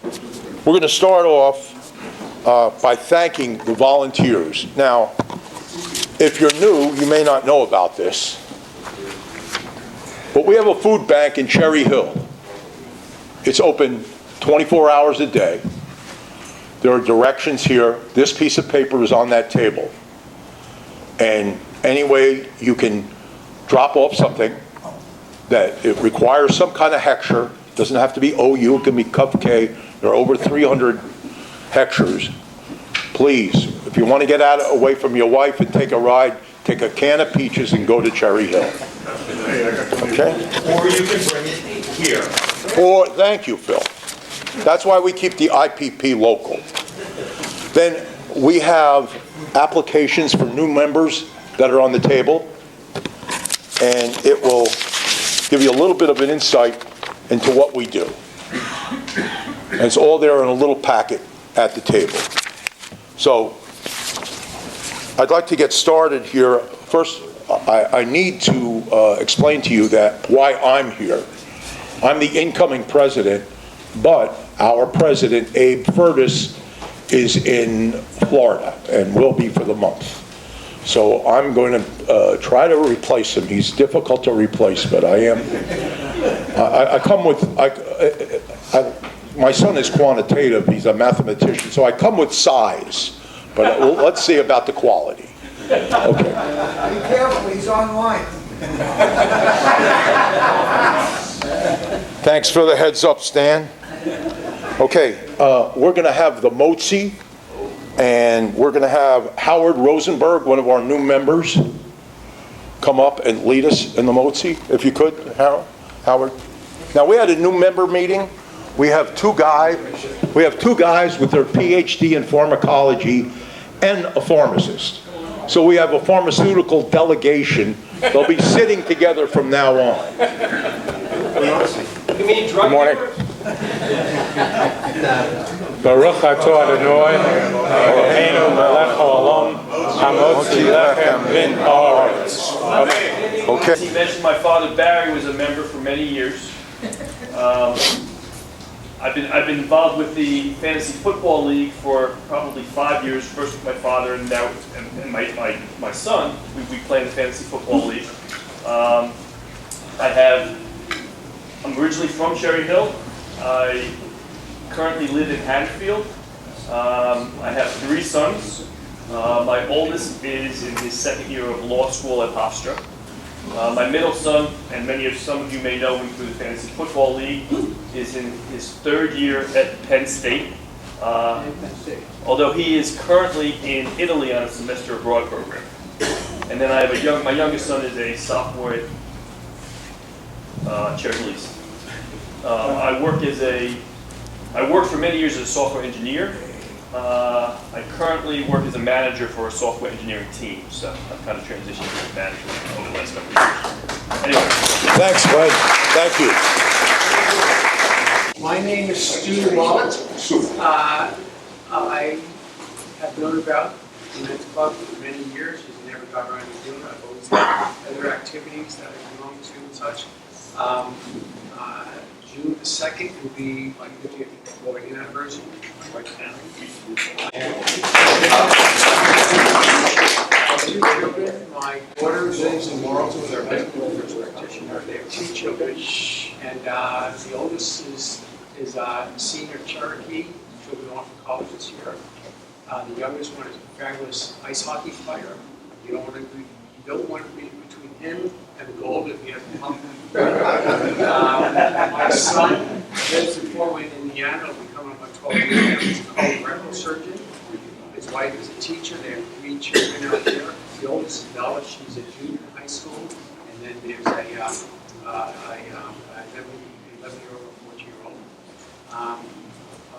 We're going to start off by thanking the volunteers. Now, if you're new, you may not know about this, but we have a food bank in Cherry Hill. It's open 24 hours a day. There are directions here. This piece of paper is on that table. And any way you can drop off something that it requires some kind of hecture, doesn't have to be OU, it can be cupcake. There are over 300 hectures. Please, if you want to get away from your wife and take a ride, take a can of peaches and go to Cherry Hill. Okay? Or you can bring it here. Or, thank you, Phil. That's why we keep the IPP local. Then we have applications for new members that are on the table, and it will give you a little bit of an insight into what we do. And it's all there in a little packet at the table. So I'd like to get started here. First, I need to explain to you that why I'm here. I'm the incoming president, but our president, Abe Furtis, is in Florida and will be for the month. So I'm going to try to replace him. He's difficult to replace, but I am. I come with, my son is quantitative, he's a mathematician, so I come with size, but let's see about the quality. Okay. Be careful, he's online. Thanks for the heads up, Stan. Okay, we're going to have the MOTSI, and we're going to have Howard Rosenberg, one of our new members, come up and lead us in the MOTSI, if you could, Howard. Now, we had a new member meeting. We have two guys with their PhD in pharmacology and a pharmacist. So we have a pharmaceutical delegation. They'll be sitting together from now on. Good morning. Baruch atah Adonai, Eloheinu melech haolam, hamotzi lechem min haaretz. Okay. He mentioned my father Barry was a member for many years. I've been involved with the Fantasy Football League for probably 5 years. First with my father, and now and my son. We play in the Fantasy Football League. I'm originally from Cherry Hill. I currently live in Haddonfield. I have 3 sons. My oldest is in his 2nd year of law school at Hofstra. My middle son, and some of you may know him through the Fantasy Football League, is in his 3rd year at Penn State. Although he is currently in Italy on a semester abroad program. And then I have my youngest son is a sophomore at Cherry Hills. I worked for many years as a software engineer. I currently work as a manager for a software engineering team, so I've kind of transitioned to management over the last couple of years. Anyway. Thanks, Glenn. Thank you. My name is Stu Wallet. I have known about the Men's Club for many years. Just never got around to doing it. I've always had other activities that I belong to and such. June the 2nd will be my 50th wedding anniversary with my wife family. Two children. My daughter lives in Marlton with her husband, who's a practitioner. They have 2 children, and the oldest is a senior Cherokee. She'll be off to college this year. The youngest one is a fabulous ice hockey player. You don't want to be between him and the goal if you have to help him. My son lives in Fort Wayne, Indiana. Will be coming up on 12 years. He's a colorectal surgeon. His wife is a teacher. They have 3 children out there. The oldest is Bella. She's a junior in high school. And then there's a 11-year-old and 14-year-old.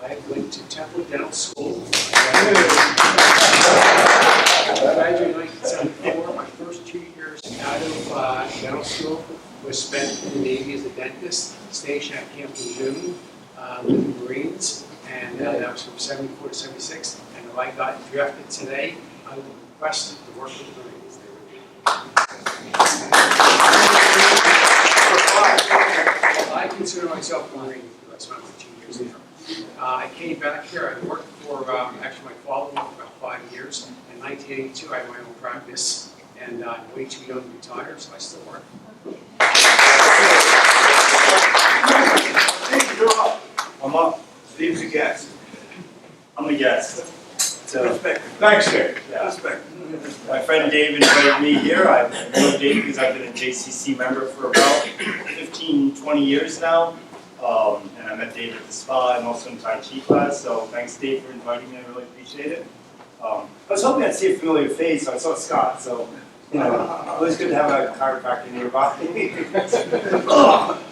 I went to Temple Dental School. I graduated in 1974. My first 2 years out of dental school was spent in the Navy as a dentist, stationed at Camp Lejeune, with the Marines, and that was from 74 to 76. And if I got drafted today, I would request to work with the Marines. I consider myself a Marine because I spent my 2 years there. this, and I'm way too young to retire, so I still work. You're up. I'm up. Steve's a guest. I'm a guest. So, Thanks, Dave. yeah. Respect. My friend Dave invited me here. I know Dave because I've been a JCC member for about 15, 20 years now. And I met Dave at the spa and also in Tai Chi class. So thanks, Dave, for inviting me. I really appreciate it. I was hoping I'd see a familiar face, so I saw Scott. So, you know, always good to have a chiropractor nearby.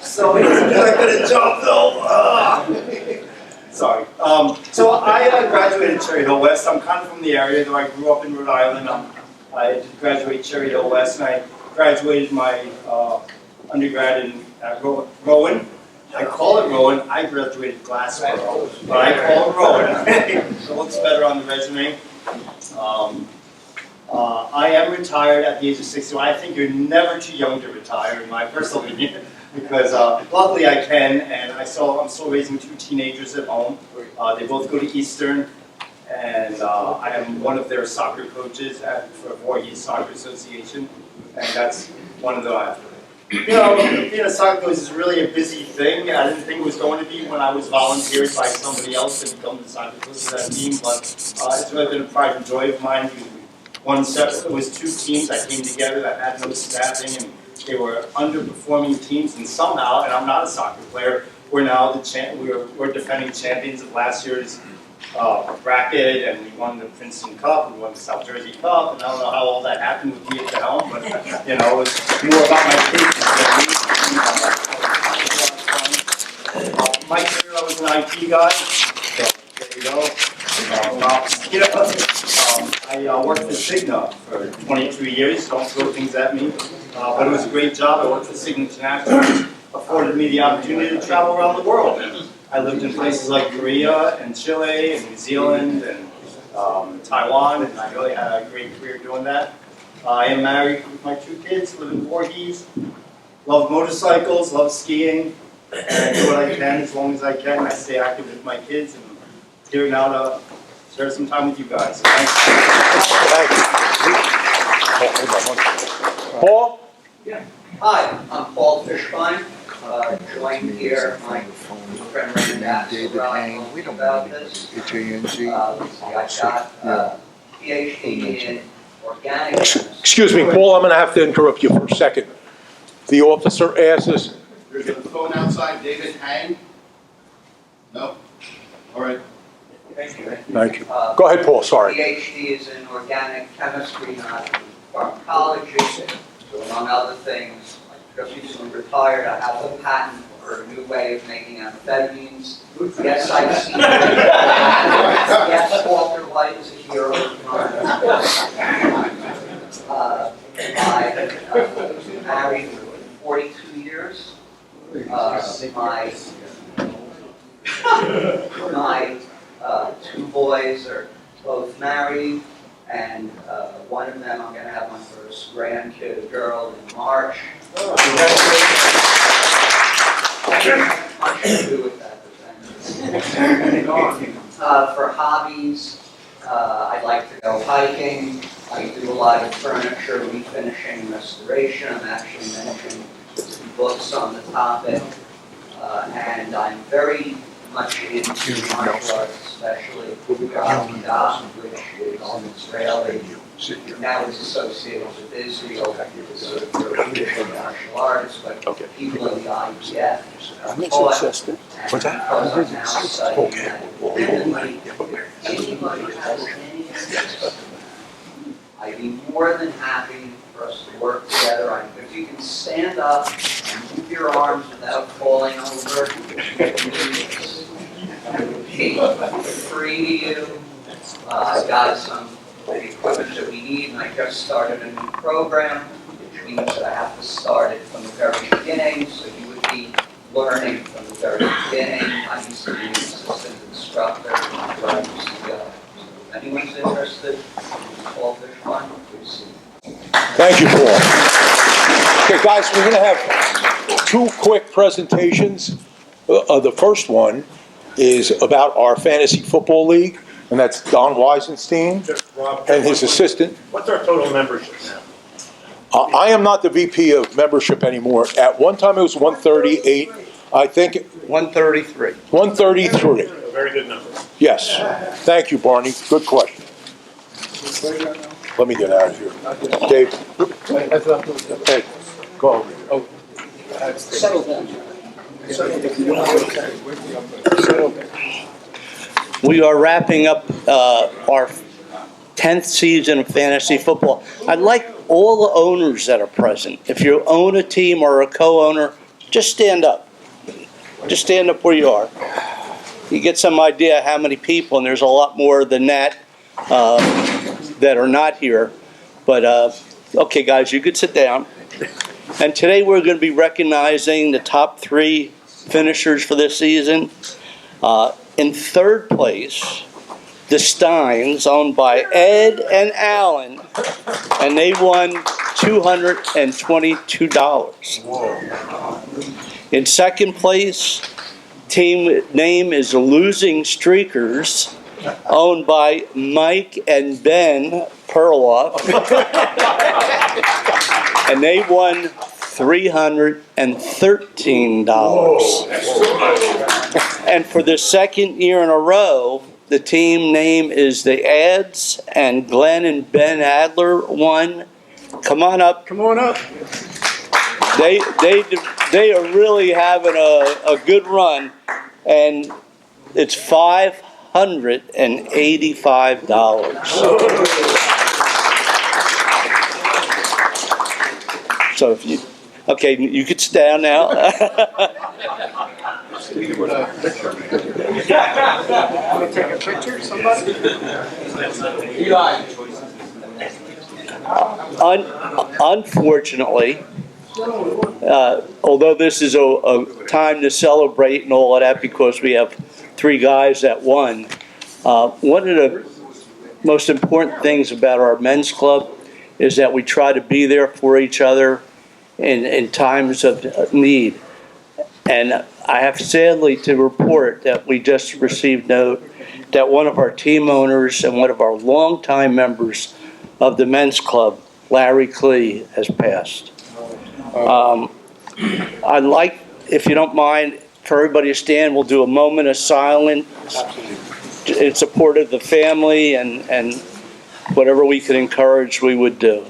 So I got a job though. Sorry. So I graduated Cherry Hill West. I'm kind of from the area, though I grew up in Rhode Island. I did graduate Cherry Hill West, and I graduated my undergrad at Rowan. I call it Rowan. I graduated Glassboro, but I call it Rowan. So it looks better on the resume. I am retired at the age of 61. I think you're never too young to retire, in my personal opinion, because luckily I can, and I'm still raising 2 teenagers at home. They both go to Eastern, and I am one of their soccer coaches for Voorhees Soccer Association, and that's one of the, being a soccer coach is really a busy thing. I didn't think it was going to be when I was volunteered by somebody else to become the soccer coach of that team, but it's really been a pride and joy of mine. It was 2 teams that came together that had no staffing, and they were underperforming teams, and somehow, and I'm not a soccer player, we're now we're defending champions of last year's bracket, and we won the Princeton Cup, we won the South Jersey Cup, and I don't know how all that happened with me at the helm, but you know, it was more about my kids than me. My career, I was an IT guy, so there you go. I worked for Cigna for 22 years, don't throw things at me, but it was a great job. I worked for Cigna International, which afforded me the opportunity to travel around the world. I lived in places like Korea and Chile and New Zealand and Taiwan, and I really had a great career doing that. I am married with my 2 kids, live in Voorhees, love motorcycles, love skiing, and I do what I can as long as I can. I stay active with my kids, and here now to share some time with you guys. Thanks. Thank you. Paul? Hi, I'm Paul Fishbein. Joined here, my friend Raymond asked We don't about know this. HANG. I got a PhD in organic chemistry. Excuse me, Paul, I'm going to have to interrupt you for a second. The officer asked us, There's a phone outside, David Hang? No? All right. Thank you. thank you. Go ahead, Paul, sorry. PhD is in organic chemistry, not in pharmacology. So among other things, I just recently retired. I have a patent for a new way of making amphetamines. Yes, I see. Yes, Walter White is a hero of mine. I'm married for 42 years. My 2 boys are both married, and one of them, I'm going to have my first grandkid, a girl, in March. Much to do with that, but thanks. For hobbies, I like to go hiking. I do a lot of furniture refinishing, restoration. I'm actually mentioning 2 books on the topic, and I'm very much into martial arts, especially Krav, which is Israeli. Now it's associated with Israel, sort of European martial arts, but people in the IDF are taught, and because I'm now studying that independently, if anybody has any interest, I'd be more than happy for us to work together. If you can stand up and move your arms without falling over, it would be free to you. I've got some equipment that we need, and I just started a new program, which means that I have to start it from the very beginning, so you would be learning from the very beginning. I used to be an assistant instructor, where I used to go. So if anyone's interested, Paul Fishbein, please. Thank you, Paul. Okay, guys, we're going to have 2 quick presentations. The first one is about our fantasy football league. and that's Don Weisenstein and his assistant. What's our total membership now? I am not the VP of membership anymore. At one time, it was 138. I think 133. 133. A very good number. Yes. Thank you, Barney. Good question. Let me get out of here. Dave. Hey, go over. Settle down. We are wrapping up our 10th season of fantasy football. I'd like all the owners that are present. If you own a team or a co-owner, just stand up. Just stand up where you are. You get some idea how many people, and there's a lot more than that that are not here. But, okay, guys, you could sit down. And today we're going to be recognizing the top 3 finishers for this season. In third place, the Steins, owned by Ed and Alan, and they won $222. In second place, team name is the Losing Streakers, owned by Mike and Ben Perloff, and they won $313. And for the second year in a row, the team name is the Ads, and Glenn and Ben Adler won. Come on up. Come on up. They are really having a good run, and it's $585. So if you, okay, you could sit down now. Want to take a picture, somebody? Unfortunately, although this is a time to celebrate and all of that because we have 3 guys that won, one of the most important things about our men's club is that we try to be there for each other in times of need. And I have sadly to report that we just received note that one of our team owners and one of our longtime members of the men's club, Larry Klee, has passed. I'd like, if you don't mind, for everybody to stand. We'll do a moment of silence in support of the family, and whatever we could encourage, we would do.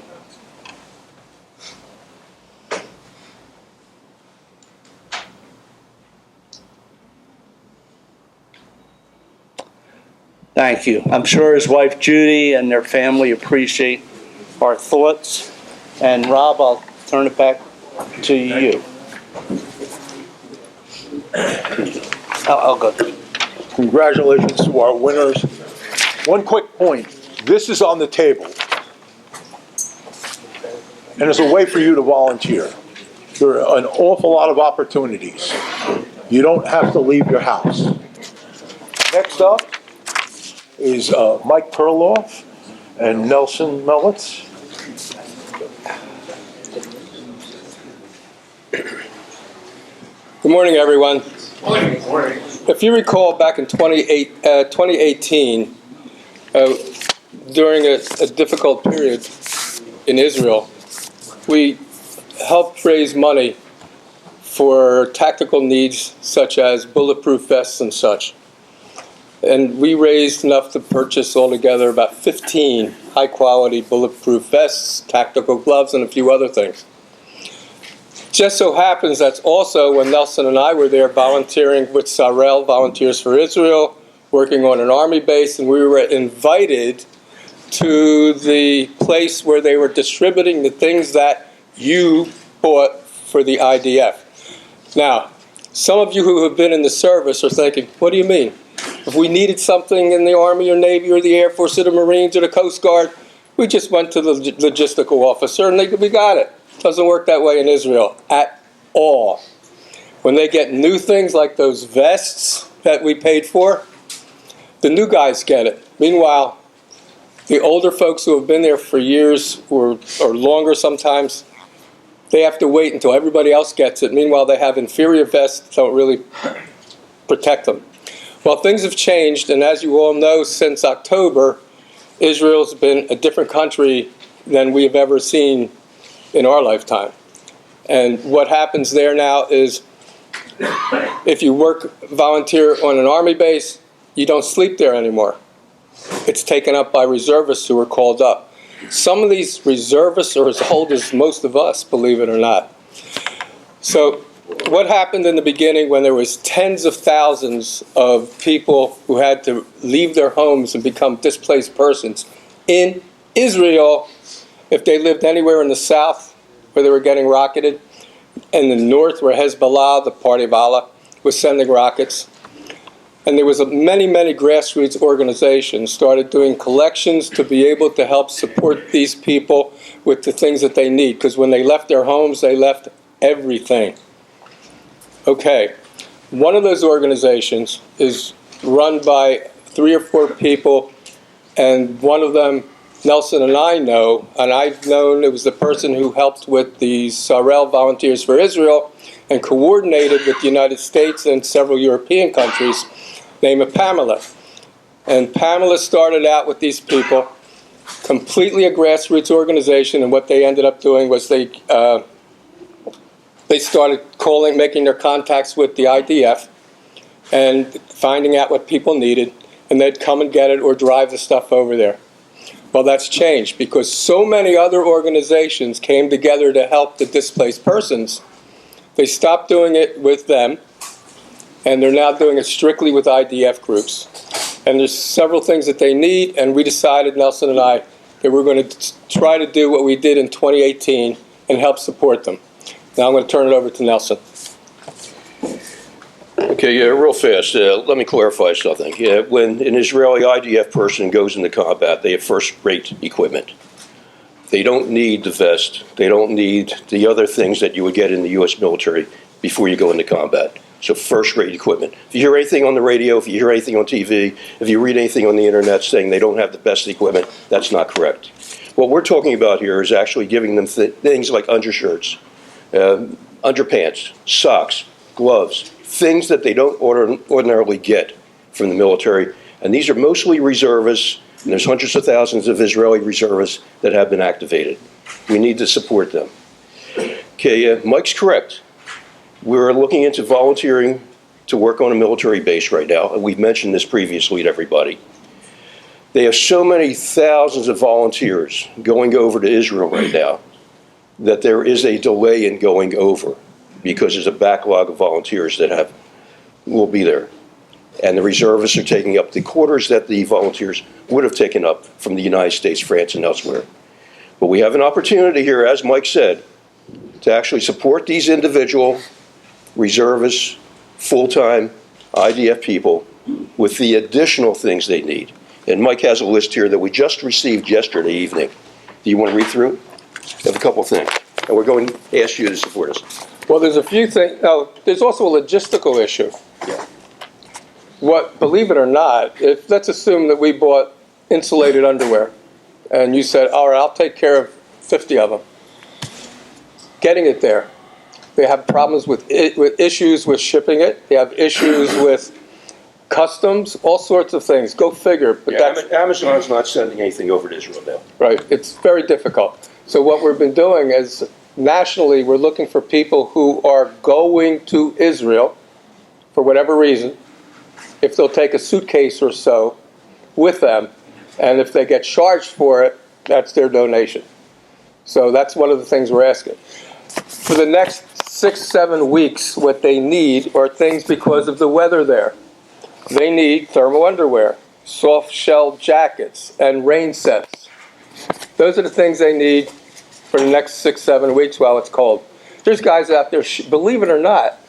Thank you. I'm sure his wife Judy and their family appreciate our thoughts. And Rob, I'll turn it back to you. I'll go. Congratulations to our winners. One quick point. This is on the table. And it's a way for you to volunteer. There are an awful lot of opportunities. You don't have to leave your house. Next up is Mike Perloff and Nelson Mellitz. Good morning, everyone. Morning. Morning. If you recall, back in 2018, during a difficult period in Israel, we helped raise money for tactical needs such as bulletproof vests and such. And we raised enough to purchase altogether about 15 high-quality bulletproof vests, tactical gloves, and a few other things. Just so happens that's also when Nelson and I were there volunteering with Sarel, Volunteers for Israel, working on an army base, and we were invited to the place where they were distributing the things that you bought for the IDF. Now, some of you who have been in the service are thinking, what do you mean? If we needed something in the Army or Navy or the Air Force or the Marines or the Coast Guard, we just went to the logistical officer and we got it. Doesn't work that way in Israel at all. When they get new things like those vests that we paid for, the new guys get it. Meanwhile, the older folks who have been there for years or longer sometimes, they have to wait until everybody else gets it. Meanwhile, they have inferior vests that don't really protect them. Well, things have changed, and as you all know, since October, Israel's been a different country than we have ever seen in our lifetime. And what happens there now is if you volunteer on an army base, you don't sleep there anymore. It's taken up by reservists who are called up. Some of these reservists are as old as most of us, believe it or not. So what happened in the beginning when there was tens of thousands of people who had to leave their homes and become displaced persons in Israel, if they lived anywhere in the south where they were getting rocketed, and the north where Hezbollah, the party of Allah, was sending rockets. And there was many grassroots organizations started doing collections to be able to help support these people with the things that they need. Because when they left their homes, they left everything. Okay, one of those organizations is run by 3 or 4 people, and one of them, Nelson and I know, and I've known it was the person who helped with the Sarel Volunteers for Israel and coordinated with the United States and several European countries, named Pamela. And Pamela started out with these people, completely a grassroots organization, and what they ended up doing was they started making their contacts with the IDF and finding out what people needed, and they'd come and get it or drive the stuff over there. Well, that's changed because so many other organizations came together to help the displaced persons. They stopped doing it with them, and they're now doing it strictly with IDF groups. And there's several things that they need, and we decided, Nelson and I, that we're going to try to do what we did in 2018 and help support them. Now I'm going to turn it over to Nelson. Okay, yeah, real fast. Let me clarify something. Yeah, when an Israeli IDF person goes into combat, they have first-rate equipment. They don't need the vest. They don't need the other things that you would get in the U.S. military before you go into combat. So first-rate equipment. If you hear anything on the radio, if you hear anything on TV, if you read anything on the internet saying they don't have the best equipment, that's not correct. What we're talking about here is actually giving them things like undershirts, underpants, socks, gloves, things that they don't ordinarily get from the military. And these are mostly reservists, and there's hundreds of thousands of Israeli reservists that have been activated. We need to support them. Okay, Mike's correct. We're looking into volunteering to work on a military base right now, and we've mentioned this previously to everybody. They have so many thousands of volunteers going over to Israel right now that there is a delay in going over because there's a backlog of volunteers that will be there. And the reservists are taking up the quarters that the volunteers would have taken up from the United States, France, and elsewhere. But we have an opportunity here, as Mike said, to actually support these individual reservists, full-time IDF people with the additional things they need. And Mike has a list here that we just received yesterday evening. Do you want to read through? I have a couple of things. And we're going to ask you to support us. Well, there's a few things. Now, there's also a logistical issue. Yeah. Believe it or not, let's assume that we bought insulated underwear, and you said, all right, I'll take care of 50 of them. Getting it there. They have problems with issues with shipping it. They have issues with customs, all sorts of things. Go figure. But Amazon's not sending anything over to Israel now. Right. It's very difficult. So what we've been doing is nationally we're looking for people who are going to Israel for whatever reason, if they'll take a suitcase or so with them, and if they get charged for it, that's their donation. So that's one of the things we're asking. For the next 6-7 weeks, what they need are things because of the weather there. They need thermal underwear, soft shell jackets, and rain sets. Those are the things they need for the next 6-7 weeks while it's cold. There's guys out there, believe it or not,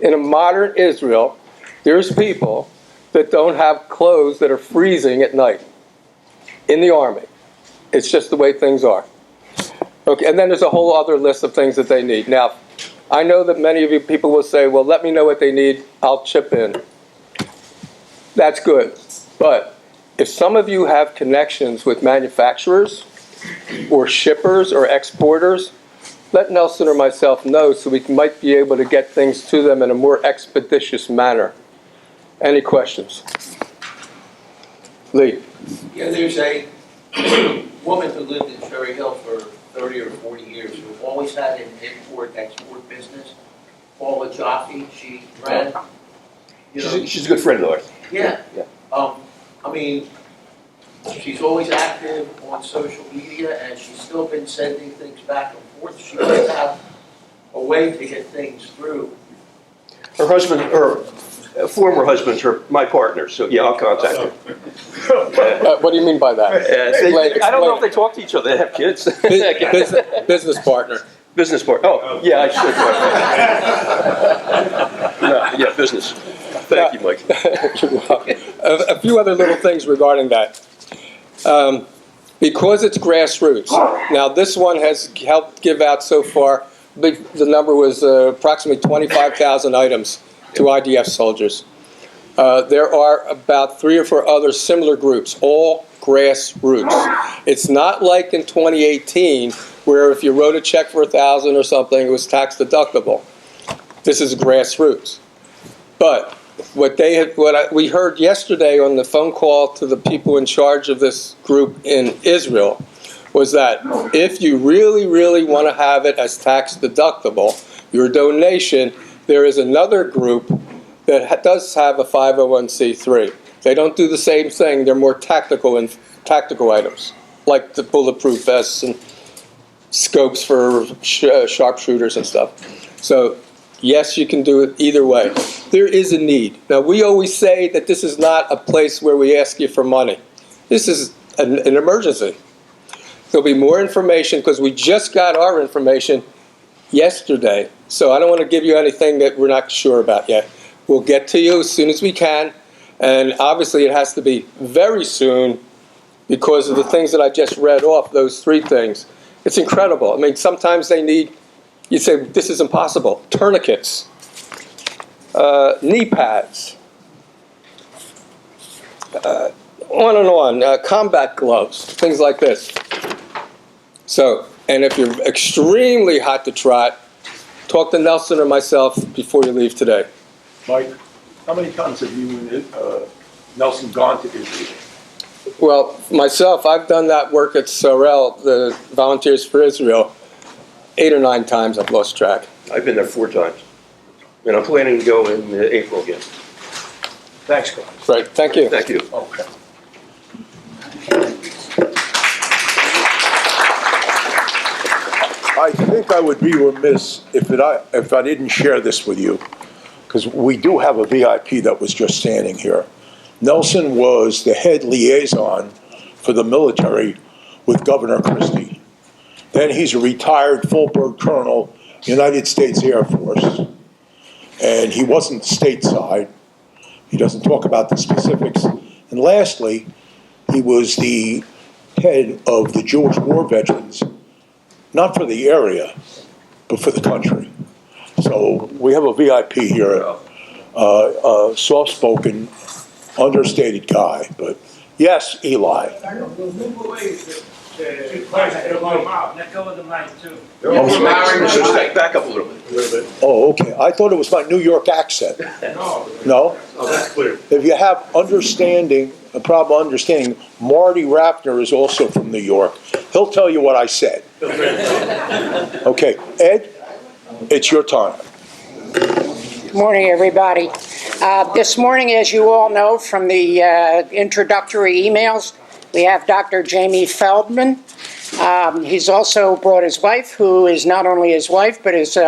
in a modern Israel, there's people that don't have clothes that are freezing at night in the army. It's just the way things are. Okay, and then there's a whole other list of things that they need. Now, I know that many of you people will say, well, let me know what they need, I'll chip in. That's good. But if some of you have connections with manufacturers or shippers or exporters, let Nelson or myself know so we might be able to get things to them in a more expeditious manner. Any questions? Lee? Yeah, there's a woman who lived in Cherry Hill for 30 or 40 years who always had an import-export business. Paula Jaffe, she ran, you know. She's a good friend of ours. Yeah. Yeah. I mean, she's always active on social media, and she's still been sending things back and forth. She might have a way to get things through. Her husband, her former husband's my partner, so yeah, I'll contact her. What do you mean by that? I don't know if they talk to each other, they have kids. Business partner. Business partner, oh, yeah, I should. No, yeah, business. Thank you, Mike. A few other little things regarding that. Because it's grassroots. Now, this one has helped give out so far, the number was approximately 25,000 items to IDF soldiers. There are about 3 or 4 other similar groups, all grassroots. It's not like in 2018, where if you wrote a check for $1,000 or something, it was tax deductible. This is grassroots. But what we heard yesterday on the phone call to the people in charge of this group in Israel was that if you really, really want to have it as tax deductible, your donation, there is another group that does have a 501c3. They don't do the same thing. They're more tactical items, like the bulletproof vests and scopes for sharpshooters and stuff. So, yes, you can do it either way. There is a need. Now, we always say that this is not a place where we ask you for money. This is an emergency. There'll be more information because we just got our information yesterday. So I don't want to give you anything that we're not sure about yet. We'll get to you as soon as we can. And obviously it has to be very soon because of the things that I just read off, those 3 things. It's incredible. I mean, sometimes they need, you say, this is impossible. Tourniquets, knee pads, on and on, combat gloves, things like this. So, and if you're extremely hot to trot, talk to Nelson or myself before you leave today. Mike, how many times have you and Nelson gone to Israel? Well, myself, I've done that work at Sorel, the Volunteers for Israel, 8 or 9 times. I've lost track. I've been there 4 times, and I'm planning to go in April again. Thanks, guys. Right, thank you. Thank you. Okay. I think I would be remiss if I didn't share this with you, because we do have a VIP that was just standing here. Nelson was the head liaison for the military with Governor Christie. Then he's a retired full-bird colonel, United States Air Force. And he wasn't stateside. He doesn't talk about the specifics. And lastly, he was the head of the Jewish war veterans, not for the area, but for the country. So we have a VIP here, a soft-spoken, understated guy. But yes, Eli. Let go of the mic, too. Back up a little bit. Oh, okay. I thought it was my New York accent. No? Oh, that's clear. If you have a problem understanding, Marty Raffner is also from New York. He'll tell you what I said. Okay, Ed, it's your time. Good morning, everybody. This morning, as you all know from the introductory emails, we have Dr. Jaime Feldman. He's also brought his wife, who is not only his wife, but his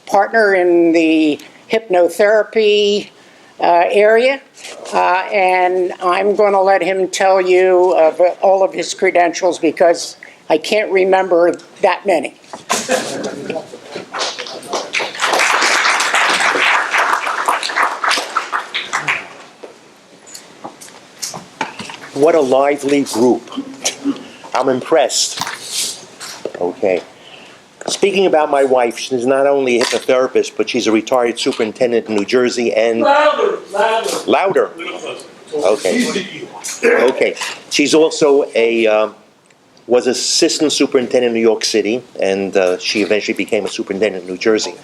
partner in the hypnotherapy area. And I'm going to let him tell you of all of his credentials because I can't remember that many. What a lively group. I'm impressed. Okay. Speaking about my wife, she's not only a hypnotherapist, but she's a retired superintendent in New Jersey and... Louder. Okay. Okay. She's also was assistant superintendent in New York City, and she eventually became a superintendent in New Jersey.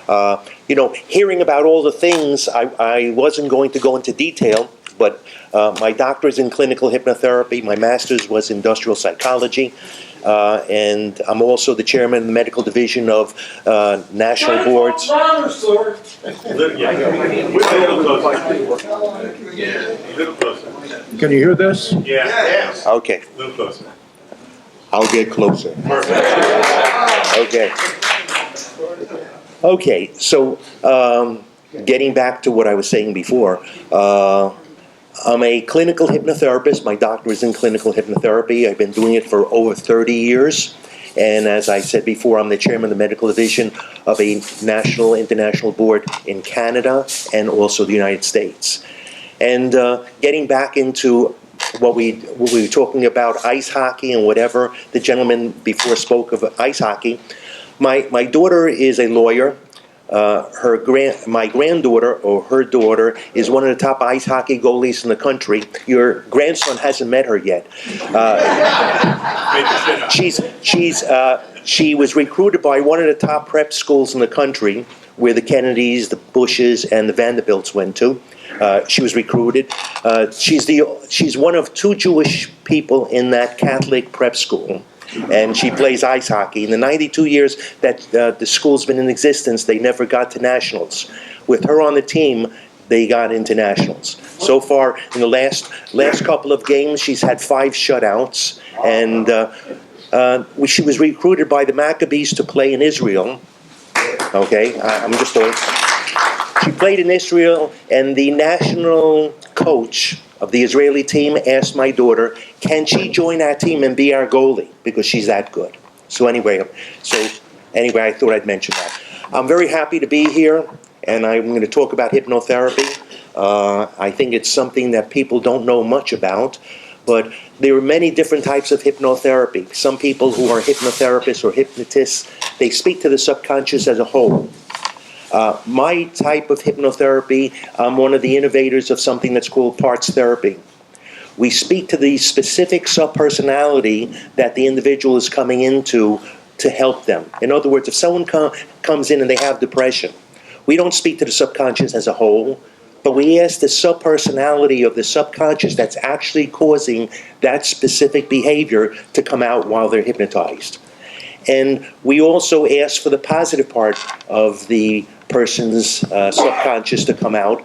Hearing about all the things, I wasn't going to go into detail, but my doctorate is in clinical hypnotherapy. My master's was industrial psychology. And I'm also the chairman of the medical division of national boards. Can you hear this? Yeah. Okay. A little closer. I'll get closer. Okay. Okay, so getting back to what I was saying before, I'm a clinical hypnotherapist. My doctorate is in clinical hypnotherapy. I've been doing it for over 30 years. And as I said before, I'm the chairman of the medical division of a national, international board in Canada and also the United States. And getting back into what we were talking about, ice hockey and whatever, the gentleman before spoke of ice hockey. My daughter is a lawyer. My granddaughter, or her daughter, is one of the top ice hockey goalies in the country. Your grandson hasn't met her yet. She was recruited by one of the top prep schools in the country, where the Kennedys, the Bushes, and the Vanderbilts went to. She was recruited. She's one of 2 Jewish people in that Catholic prep school. And she plays ice hockey. In the 92 years that the school's been in existence, they never got to nationals. With her on the team, they got into nationals. So far, in the last couple of games, she's had 5 shutouts. And she was recruited by the Maccabees to play in Israel. Okay, I'm just told. She played in Israel, and the national coach of the Israeli team asked my daughter, can she join our team and be our goalie? Because she's that good. So anyway, I thought I'd mention that. I'm very happy to be here, and I'm going to talk about hypnotherapy. I think it's something that people don't know much about, but there are many different types of hypnotherapy. Some people who are hypnotherapists or hypnotists, they speak to the subconscious as a whole. My type of hypnotherapy, I'm one of the innovators of something that's called parts therapy. We speak to the specific subpersonality that the individual is coming into to help them. In other words, if someone comes in and they have depression, we don't speak to the subconscious as a whole, but we ask the subpersonality of the subconscious that's actually causing that specific behavior to come out while they're hypnotized. And we also ask for the positive part of the person's subconscious to come out,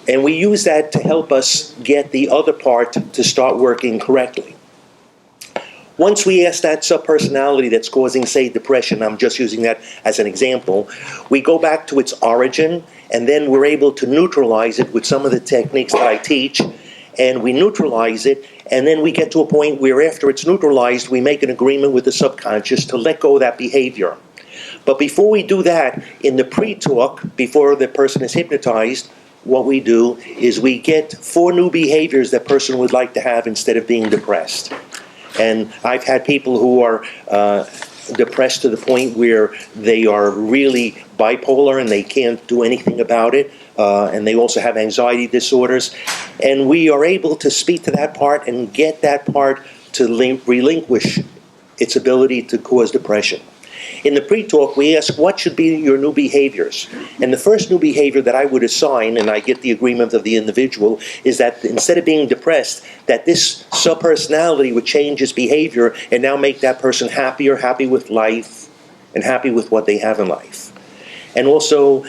and we use that to help us get the other part to start working correctly. Once we ask that subpersonality that's causing, say, depression, I'm just using that as an example, we go back to its origin, and then we're able to neutralize it with some of the techniques that I teach, and we neutralize it, and then we get to a point where after it's neutralized, we make an agreement with the subconscious to let go of that behavior. But before we do that, in the pre-talk, before the person is hypnotized, what we do is we get 4 new behaviors that person would like to have instead of being depressed. And I've had people who are depressed to the point where they are really bipolar and they can't do anything about it. And they also have anxiety disorders. And we are able to speak to that part and get that part to relinquish its ability to cause depression. In the pre-talk, we ask, what should be your new behaviors? And the first new behavior that I would assign, and I get the agreement of the individual, is that instead of being depressed, that this subpersonality would change its behavior and now make that person happier, happy with life, and happy with what they have in life. And also,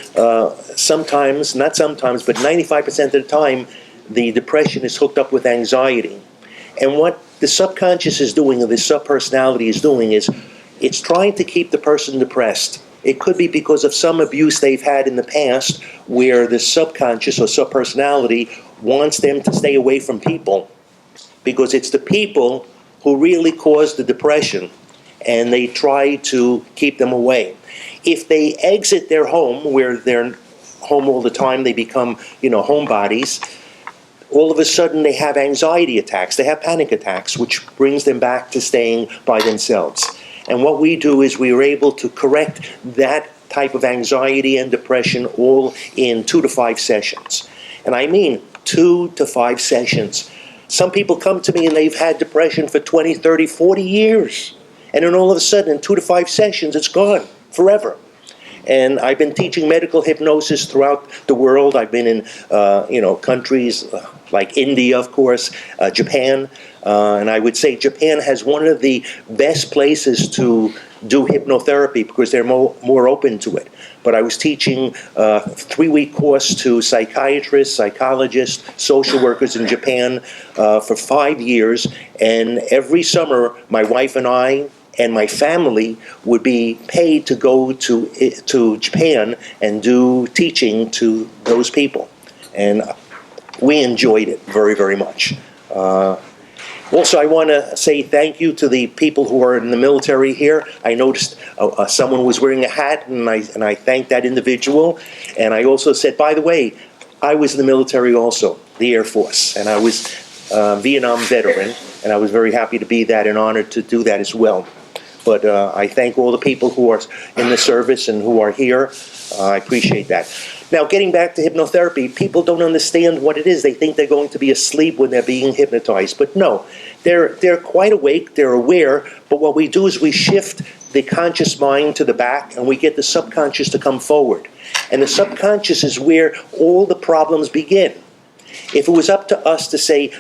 sometimes, not sometimes, but 95% of the time, the depression is hooked up with anxiety. And what the subconscious is doing, or the subpersonality is doing, is it's trying to keep the person depressed. It could be because of some abuse they've had in the past where the subconscious or subpersonality wants them to stay away from people because it's the people who really cause the depression, and they try to keep them away. If they exit their home, where they're home all the time, they become, homebodies, all of a sudden they have anxiety attacks, they have panic attacks, which brings them back to staying by themselves. And what we do is we are able to correct that type of anxiety and depression all in 2 to 5 sessions. And I mean 2 to 5 sessions. Some people come to me and they've had depression for 20, 30, 40 years. And then all of a sudden in 2 to 5 sessions, it's gone forever. And I've been teaching medical hypnosis throughout the world. I've been in, countries like India, of course, Japan. And I would say Japan has one of the best places to do hypnotherapy because they're more open to it. But I was teaching a 3-week course to psychiatrists, psychologists, social workers in Japan for 5 years. And every summer, my wife and I and my family would be paid to go to Japan and do teaching to those people. And we enjoyed it very, very much. Also, I want to say thank you to the people who are in the military here. I noticed someone was wearing a hat, and I thanked that individual. And I also said, by the way, I was in the military also, the Air Force, and I was a Vietnam veteran, and I was very happy to be that and honored to do that as well. But I thank all the people who are in the service and who are here. I appreciate that. Now, getting back to hypnotherapy, people don't understand what it is. They think they're going to be asleep when they're being hypnotized. But no, they're quite awake, they're aware, but what we do is we shift the conscious mind to the back and we get the subconscious to come forward. And the subconscious is where all the problems begin. If it was up to us to say,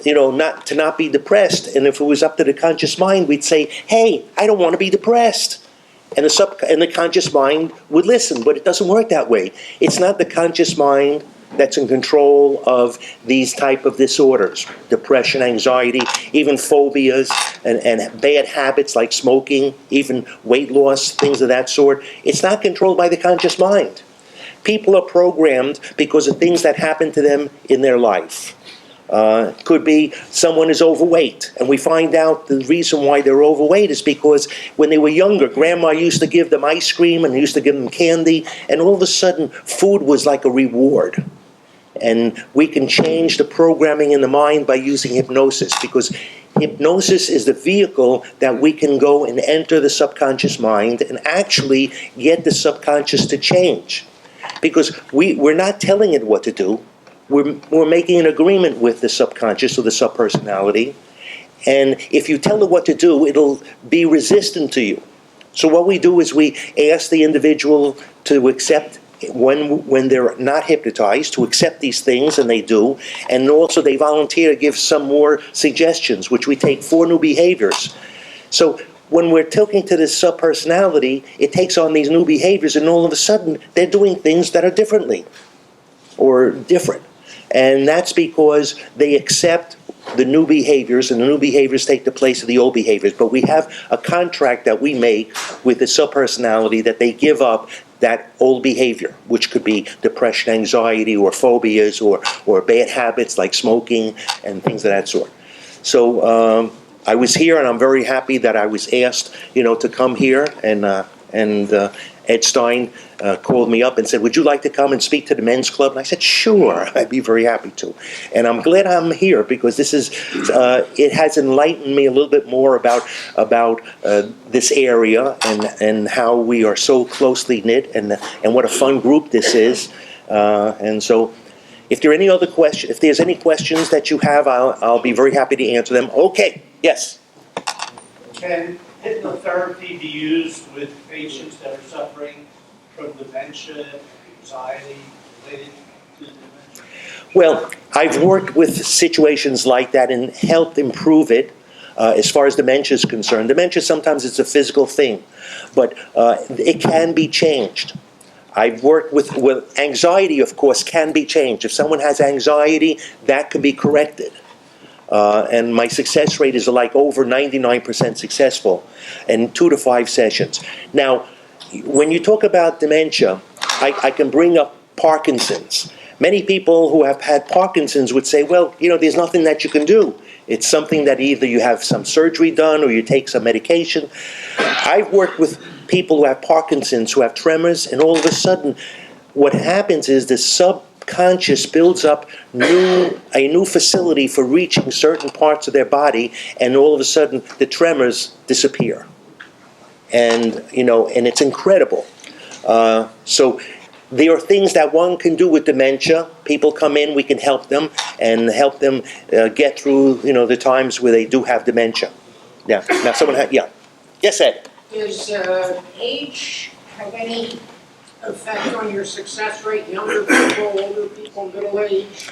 not be depressed, and if it was up to the conscious mind, we'd say, hey, I don't want to be depressed. And the conscious mind would listen, but it doesn't work that way. It's not the conscious mind that's in control of these type of disorders, depression, anxiety, even phobias, and bad habits like smoking, even weight loss, things of that sort. It's not controlled by the conscious mind. People are programmed because of things that happen to them in their life. Could be someone is overweight, and we find out the reason why they're overweight is because when they were younger, grandma used to give them ice cream and used to give them candy, and all of a sudden food was like a reward. And we can change the programming in the mind by using hypnosis, because hypnosis is the vehicle that we can go and enter the subconscious mind and actually get the subconscious to change. Because we're not telling it what to do. We're making an agreement with the subconscious or the subpersonality, and if you tell it what to do, it'll be resistant to you. So what we do is we ask the individual to accept, when they're not hypnotized, to accept these things, and they do, and also they volunteer to give some more suggestions, which we take 4 new behaviors. So when we're talking to this subpersonality, it takes on these new behaviors, and all of a sudden they're doing things that are different. And that's because they accept the new behaviors, and the new behaviors take the place of the old behaviors. But we have a contract that we make with the subpersonality that they give up that old behavior, which could be depression, anxiety, or phobias, or bad habits like smoking and things of that sort. So I was here, and I'm very happy that I was asked, to come here, and Ed Stein called me up and said, would you like to come and speak to the men's club? And I said, sure, I'd be very happy to. And I'm glad I'm here, because this is, it has enlightened me a little bit more about this area and how we are so closely knit, and what a fun group this is. And so if there are any other questions, if there's any questions that you have, I'll be very happy to answer them. Okay, yes. Can hypnotherapy be used with patients that are suffering from dementia, anxiety related to dementia? Well, I've worked with situations like that and helped improve it as far as dementia is concerned. Dementia, sometimes it's a physical thing, but it can be changed. I've worked with anxiety, of course, can be changed. If someone has anxiety, that can be corrected. And my success rate is like over 99% successful in 2 to 5 sessions. Now, when you talk about dementia, I can bring up Parkinson's. Many people who have had Parkinson's would say, well, there's nothing that you can do. It's something that either you have some surgery done or you take some medication. I've worked with people who have Parkinson's, who have tremors, and all of a sudden what happens is the subconscious builds up a new facility for reaching certain parts of their body, and all of a sudden the tremors disappear. And and it's incredible. So there are things that one can do with dementia. People come in, we can help them and help them get through the times where they do have dementia. Yeah. Now someone had, yeah. Yes, Ed. Does age have any effect on your success rate? Younger people, older people, middle age?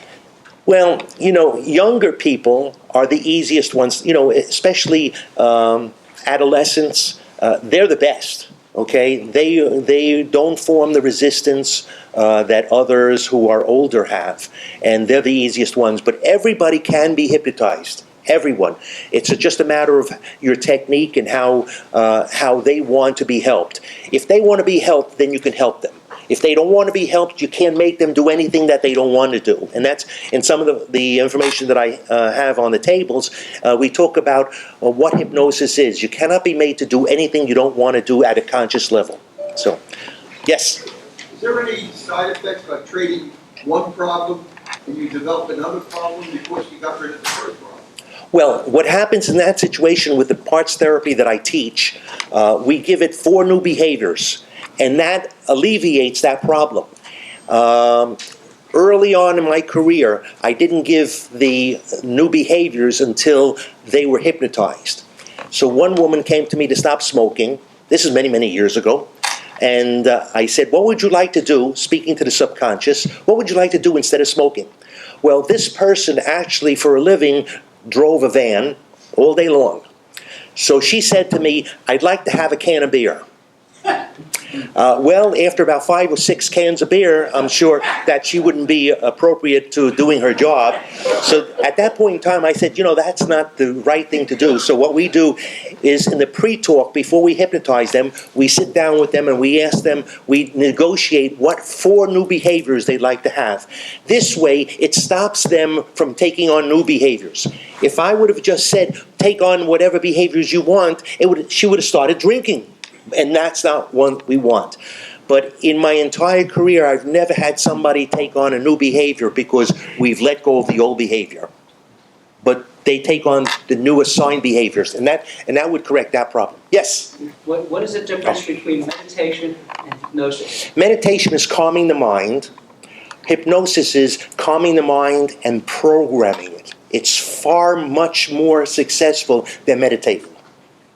Well, younger people are the easiest ones, especially adolescents. They're the best, okay? They don't form the resistance that others who are older have, and they're the easiest ones. But everybody can be hypnotized. Everyone. It's just a matter of your technique and how they want to be helped. If they want to be helped, then you can help them. If they don't want to be helped, you can't make them do anything that they don't want to do. And that's in some of the information that I have on the tables. We talk about what hypnosis is. You cannot be made to do anything you don't want to do at a conscious level. So, yes? Is there any side effects by treating one problem and you develop another problem because you got rid of the first problem? Well, what happens in that situation with the parts therapy that I teach, we give it 4 new behaviors. And that alleviates that problem. Early on in my career, I didn't give the new behaviors until they were hypnotized. So one woman came to me to stop smoking. This is many, many years ago. And I said, what would you like to do, speaking to the subconscious, what would you like to do instead of smoking? Well, this person actually, for a living, drove a van all day long. So she said to me, I'd like to have a can of beer. Well, after about 5 or 6 cans of beer, I'm sure that she wouldn't be appropriate to doing her job. So at that point in time, I said, that's not the right thing to do. So what we do is in the pre-talk, before we hypnotize them, we sit down with them and we ask them, we negotiate what 4 new behaviors they'd like to have. This way, it stops them from taking on new behaviors. If I would have just said, take on whatever behaviors you want, she would have started drinking. And that's not what we want. But in my entire career, I've never had somebody take on a new behavior because we've let go of the old behavior. But they take on the new assigned behaviors, and that would correct that problem. Yes? What is the difference between meditation and hypnosis? Meditation is calming the mind. Hypnosis is calming the mind and programming it. It's far much more successful than meditating.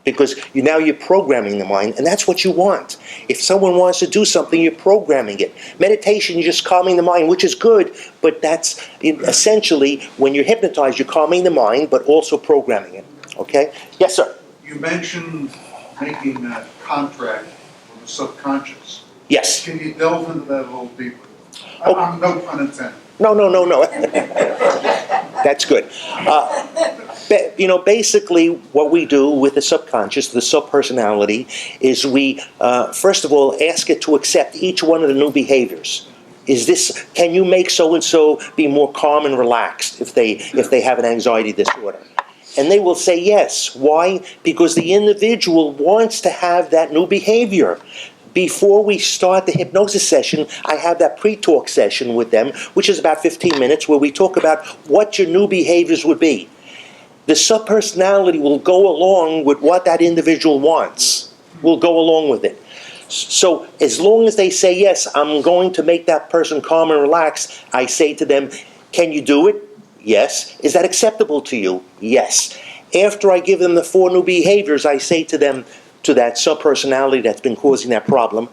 Because you're programming the mind, and that's what you want. If someone wants to do something, you're programming it. Meditation, you're just calming the mind, which is good, but that's essentially, when you're hypnotized, you're calming the mind, but also programming it. Okay? Yes, sir? You mentioned making a contract with the subconscious. Yes. Can you delve into that a little deeper? Oh. No pun intended. No. That's good. Basically what we do with the subconscious, the subpersonality, is we, first of all, ask it to accept each one of the new behaviors. Can you make so-and-so be more calm and relaxed if they have an anxiety disorder? And they will say yes. Why? Because the individual wants to have that new behavior. Before we start the hypnosis session, I have that pre-talk session with them, which is about 15 minutes, where we talk about what your new behaviors would be. The subpersonality will go along with what that individual wants. Will go along with it. So as long as they say, yes, I'm going to make that person calm and relaxed, I say to them, can you do it? Yes. Is that acceptable to you? Yes. After I give them the 4 new behaviors, I say to them, to that subpersonality that's been causing that problem,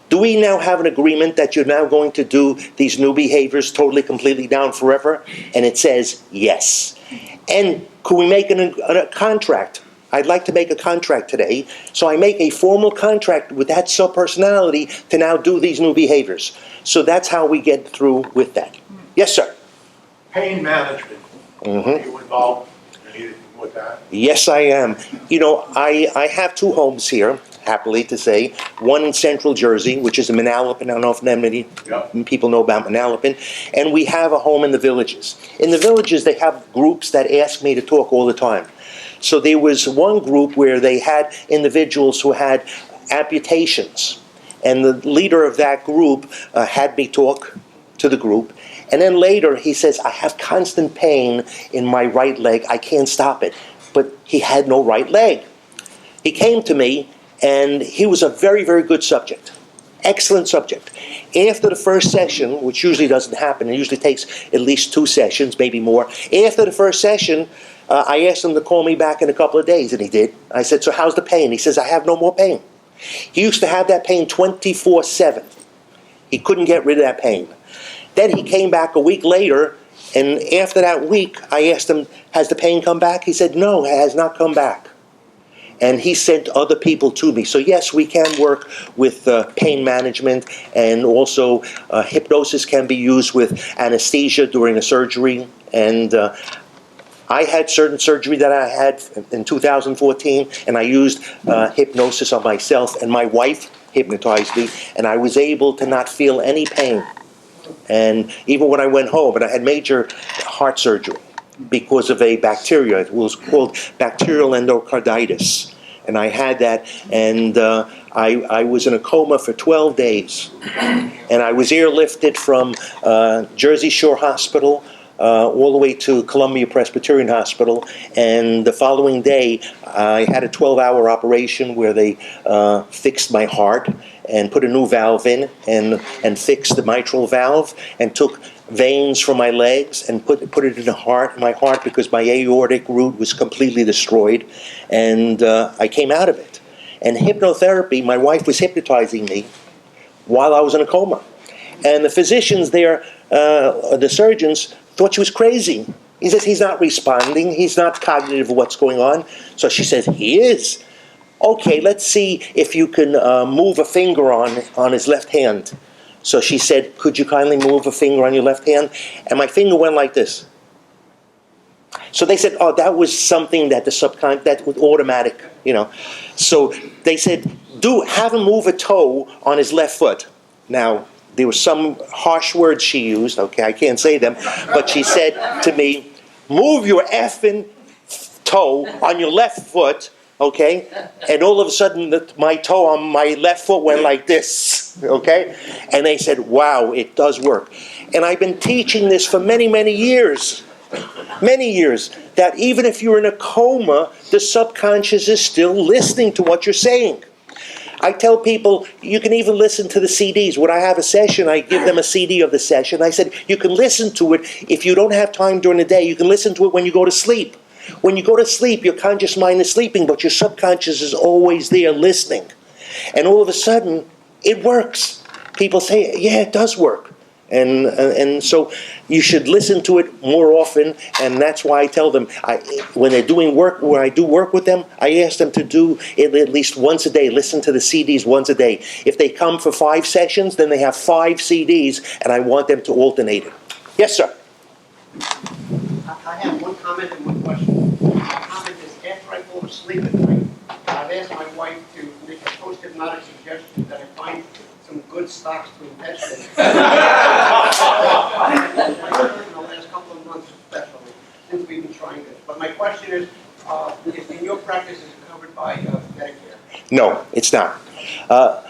do we now have an agreement that you're now going to do these new behaviors totally, completely down forever? And it says yes. And could we make a contract? I'd like to make a contract today. So I make a formal contract with that subpersonality to now do these new behaviors. So that's how we get through with that. Yes, sir? Pain management. Mm-hmm. Are you involved in anything with that? Yes, I am. I have 2 homes here, happily to say. One in Central Jersey, which is in Manalapan. I don't know if many people know about Manalapan. And we have a home in the villages. In the villages, they have groups that ask me to talk all the time. So there was one group where they had individuals who had amputations. And the leader of that group had me talk to the group. And then later he says, I have constant pain in my right leg. I can't stop it. But he had no right leg. He came to me, and he was a very, very good subject. Excellent subject. After the first session, which usually doesn't happen, it usually takes at least 2 sessions, maybe more. After the first session, I asked him to call me back in a couple of days, and he did. I said, so how's the pain? He says, I have no more pain. He used to have that pain 24/7. He couldn't get rid of that pain. Then he came back a week later, and after that week, I asked him, has the pain come back? He said, no, it has not come back. And he sent other people to me. So yes, we can work with pain management, and also hypnosis can be used with anesthesia during a surgery. And I had certain surgery that I had in 2014, and I used hypnosis on myself, and my wife hypnotized me, and I was able to not feel any pain. And even when I went home, and I had major heart surgery because of a bacteria. It was called bacterial endocarditis. And I had that, and I was in a coma for 12 days. And I was airlifted from Jersey Shore Hospital all the way to Columbia Presbyterian Hospital. And the following day, I had a 12-hour operation where they fixed my heart and put a new valve in, and fixed the mitral valve, and took veins from my legs and put it in my heart, because my aortic root was completely destroyed, and I came out of it. And hypnotherapy, my wife was hypnotizing me while I was in a coma, and the physicians there, the surgeons, thought she was crazy. He says, he's not responding, he's not cognitive of what's going on. So she says, he is. Okay, let's see if you can move a finger on his left hand. So she said, could you kindly move a finger on your left hand? And my finger went like this. So they said, oh, that was something that that was automatic, you know. So they said, have him move a toe on his left foot. Now, there were some harsh words she used, okay, I can't say them, but she said to me, move your effing toe on your left foot, okay? And all of a sudden, my toe on my left foot went like this, okay? And they said, wow, it does work. And I've been teaching this for many, many years, that even if you're in a coma, the subconscious is still listening to what you're saying. I tell people, you can even listen to the CDs. When I have a session, I give them a CD of the session. I said, you can listen to it if you don't have time during the day. You can listen to it when you go to sleep. When you go to sleep, your conscious mind is sleeping, but your subconscious is always there listening. And all of a sudden, it works. People say, yeah, it does work. And so you should listen to it more often, and that's why I tell them, when they're doing work, when I do work with them, I ask them to do it at least once a day, listen to the CDs once a day. If they come for 5 sessions, then they have 5 CDs, and I want them to alternate it. Yes, sir? I have one comment and one question. My comment is, after I fall asleep at night, I've asked my wife to make a post-hypnotic suggestion that I find some good stocks to invest in. I heard in the last couple of months especially, since we've been trying this. But my question is, in your practice, is it covered by Medicare? No, it's not.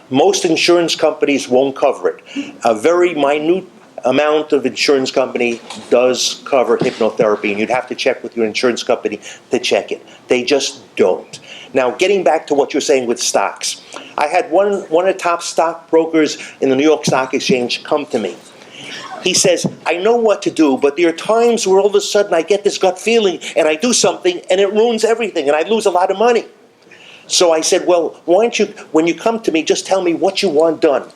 Most insurance companies won't cover it. A very minute amount of insurance company does cover hypnotherapy, and you'd have to check with your insurance company to check it. They just don't. Now, getting back to what you're saying with stocks, I had one of the top stockbrokers in the New York Stock Exchange come to me. He says, I know what to do, but there are times where all of a sudden I get this gut feeling and I do something and it ruins everything and I lose a lot of money. So I said, well, why don't you, when you come to me, just tell me what you want done.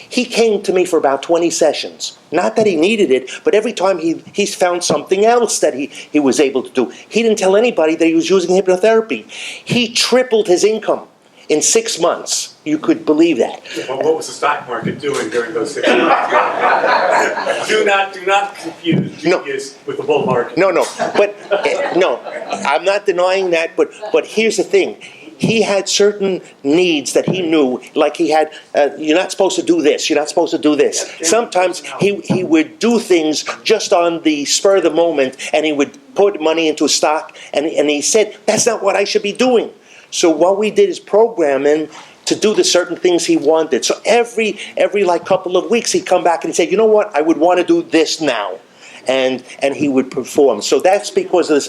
He came to me for about 20 sessions. Not that he needed it, but every time he's found something else that he was able to do. He didn't tell anybody that he was using hypnotherapy. He tripled his income in 6 months. You could believe that. Well, what was the stock market doing during those 6 months? do not confuse genius with the bull market. No, but no, I'm not denying that. But here's the thing. He had certain needs that he knew, like he had, you're not supposed to do this, you're not supposed to do this. Sometimes he would do things just on the spur of the moment, and he would put money into a stock, and he said, that's not what I should be doing. So what we did is program him to do the certain things he wanted. So every like couple of weeks he'd come back and say, you know what, I would want to do this now. And he would perform. So that's because of this,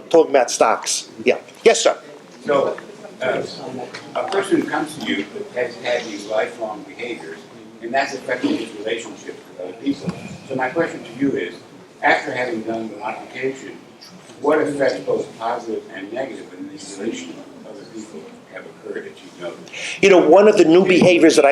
talking about stocks. Yeah. Yes, sir. So a person who comes to you has had these lifelong behaviors, and that's affecting his relationships with other people. So my question to you is, after having done the modification, what effects, both positive and negative, in these relations with other people have occurred that you've noticed? One of the new behaviors that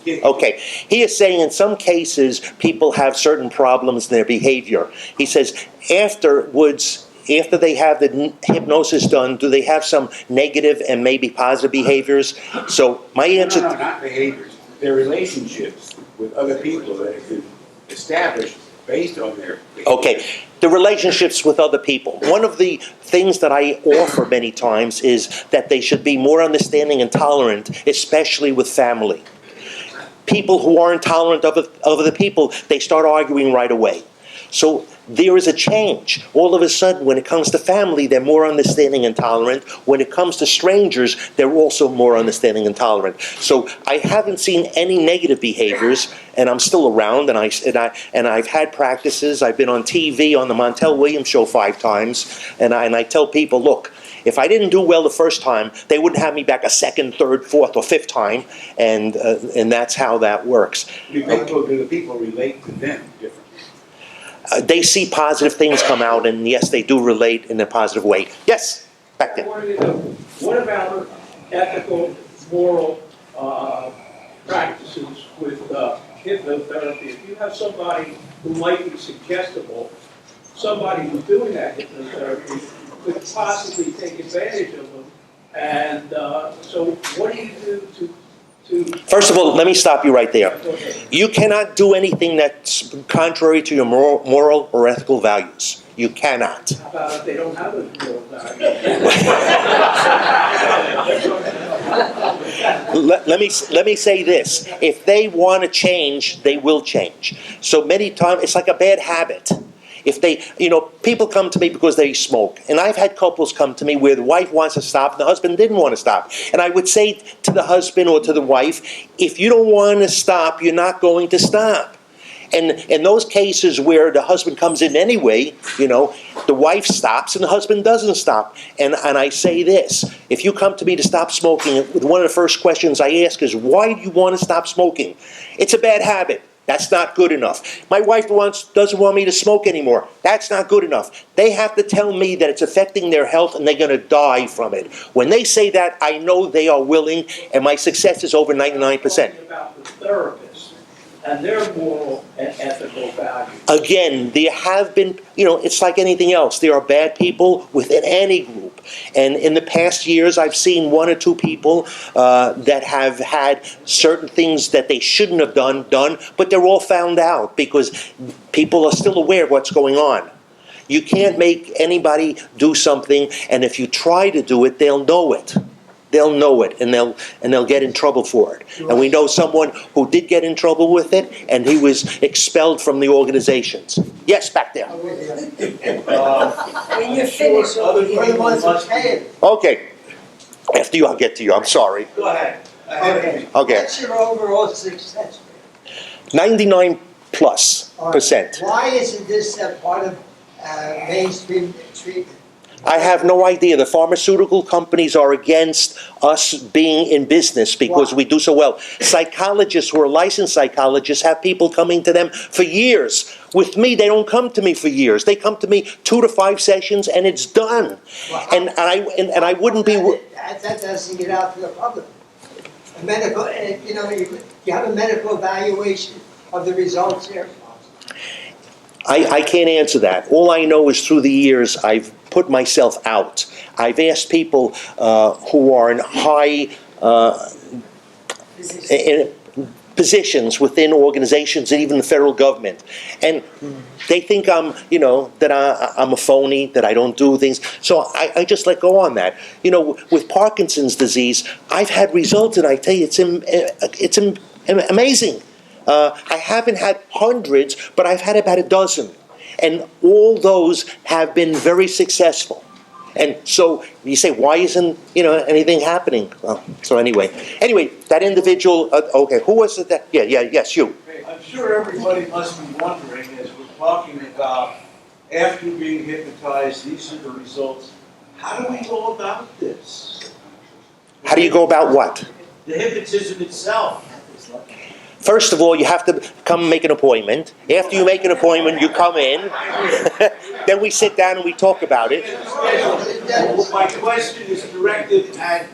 Okay, he is saying in some cases, people have certain problems in their behavior. He says afterwards, after they have the hypnosis done, do they have some negative and maybe positive behaviors? So my answer... No, not behaviors. Their relationships with other people that have been established based on their behavior. Okay, the relationships with other people. One of the things that I offer many times is that they should be more understanding and tolerant, especially with family. People who aren't tolerant of other people, they start arguing right away. So there is a change. All of a sudden, when it comes to family, they're more understanding and tolerant. When it comes to strangers, they're also more understanding and tolerant. So I haven't seen any negative behaviors, and I'm still around, and I've had practices. I've been on TV on the Montel Williams show 5 times, and I tell people, look, if I didn't do well the first time, they wouldn't have me back a second, third, fourth, or fifth time, and that's how that works. Do the people relate to them differently? They see positive things come out, and yes, they do relate in a positive way. Yes, back there. I wanted to know, what about ethical, moral practices with hypnotherapy? If you have somebody who might be suggestible, somebody who's doing that hypnotherapy could possibly take advantage of them. And so what do you do to... First of all, let me stop you right there. You cannot do anything that's contrary to your moral or ethical values. You cannot. How about if they don't have a moral value? Let me say this. If they want to change, they will change. So many times, it's like a bad habit. If they, people come to me because they smoke. And I've had couples come to me where the wife wants to stop and the husband didn't want to stop. And I would say to the husband or to the wife, if you don't want to stop, you're not going to stop. And in those cases where the husband comes in anyway, the wife stops and the husband doesn't stop. And I say this, if you come to me to stop smoking, one of the first questions I ask is, why do you want to stop smoking? It's a bad habit. That's not good enough. My wife doesn't want me to smoke anymore. That's not good enough. They have to tell me that it's affecting their health and they're going to die from it. When they say that, I know they are willing, and my success is over 99%. Talking about the therapist and their moral and ethical values. Again, there have been, it's like anything else. There are bad people within any group. And in the past years, I've seen 1 or 2 people that have had certain things that they shouldn't have done, but they're all found out because people are still aware of what's going on. You can't make anybody do something, and if you try to do it, they'll know it. They'll know it, and they'll get in trouble for it. And we know someone who did get in trouble with it, and he was expelled from the organizations. Yes, back there. When you finish, you're the ones who pay it. Okay. After you, I'll get to you. I'm sorry. Go ahead. Okay. What's your overall success rate? 99+%. Why isn't this a part of mainstream treatment? I have no idea. The pharmaceutical companies are against us being in business because we do so well. Psychologists who are licensed psychologists have people coming to them for years. With me, they don't come to me for years. They come to me 2 to 5 sessions and it's done. And I wouldn't be... That doesn't get out to the public. A medical, you have a medical evaluation of the results here. I can't answer that. All I know is through the years, I've put myself out. I've asked people who are in high positions within organizations and even the federal government, and they think I'm a phony, that I don't do things. So I just let go on that. With Parkinson's disease, I've had results, and I tell you, it's amazing. I haven't had hundreds, but I've had about a dozen. And all those have been very successful. And so you say, why isn't anything happening? Well, so anyway, that individual. Okay, who was it? Yes, you. I'm sure everybody must be wondering, as we're talking about after being hypnotized, these are the results. How do we go about this? How do you go about what? The hypnotism itself. First of all, you have to come make an appointment. After you make an appointment, you come in. Then we sit down and we talk about it. My question is directed at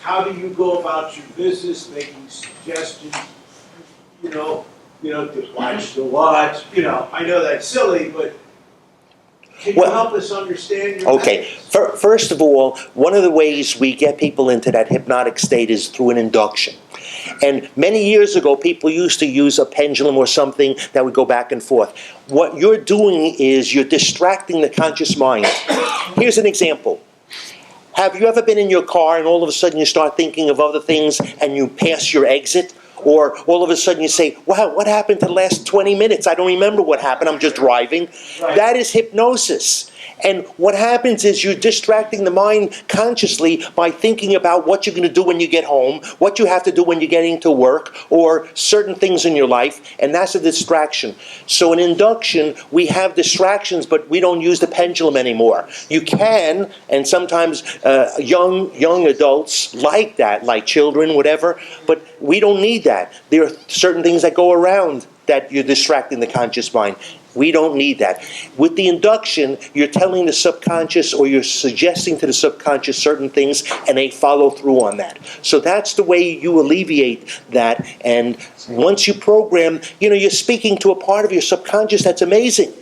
how do you go about your business, making suggestions to watch, I know that's silly, but can you help us understand your Okay, first of all, one of the ways we get people into that hypnotic state is through an induction. And many years ago, people used to use a pendulum or something that would go back and forth. What you're doing is you're distracting the conscious mind. Here's an example. Have you ever been in your car and all of a sudden you start thinking of other things and you pass your exit? Or all of a sudden you say, wow, what happened to the last 20 minutes? I don't remember what happened. I'm just driving. Right. That is hypnosis. And what happens is you're distracting the mind consciously by thinking about what you're going to do when you get home, what you have to do when you're getting to work, or certain things in your life, and that's a distraction. So in induction, we have distractions, but we don't use the pendulum anymore. You can, and sometimes young adults like that, like children, whatever, but we don't need that. There are certain things that go around that you're distracting the conscious mind. We don't need that. With the induction, you're telling the subconscious or you're suggesting to the subconscious certain things and they follow through on that. So that's the way you alleviate that. And once you program, you're speaking to a part of your subconscious that's amazing.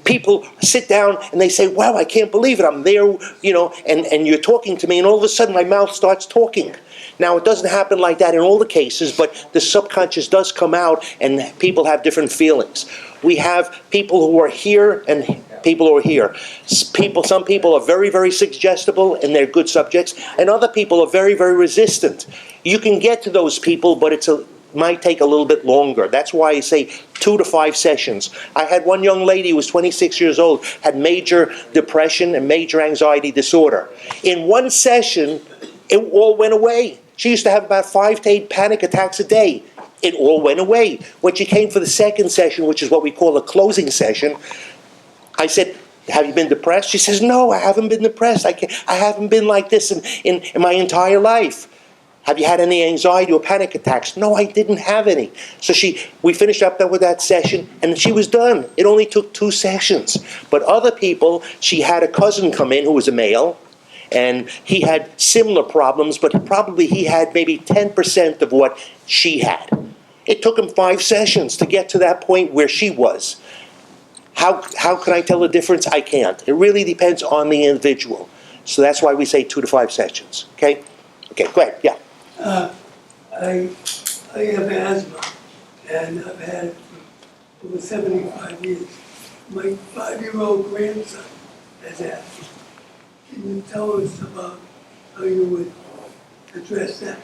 People sit down and they say, wow, I can't believe it. I'm there, and you're talking to me and all of a sudden my mouth starts talking. Now, it doesn't happen like that in all the cases, but the subconscious does come out and people have different feelings. We have people who are here and people who are here. Some people are very, very suggestible and they're good subjects, and other people are very, very resistant. You can get to those people, but it might take a little bit longer. That's why I say 2 to 5 sessions. I had one young lady who was 26 years old, had major depression and major anxiety disorder. In one session, it all went away. She used to have about 5 to 8 panic attacks a day. It all went away. When she came for the second session, which is what we call a closing session, I said, have you been depressed? She says, no, I haven't been depressed. I haven't been like this in my entire life. Have you had any anxiety or panic attacks? No, I didn't have any. So we finished up with that session, and she was done. It only took 2 sessions. But other people, she had a cousin come in who was a male, and he had similar problems, but he had maybe 10% of what she had. It took him 5 sessions to get to that point where she was. How can I tell the difference? I can't. It really depends on the individual. So that's why we say 2 to 5 sessions. Okay? Okay, go ahead. Yeah. I have asthma, and I've had it for over 75 years. My 5-year-old grandson has asthma. Can you tell us about how you would address that?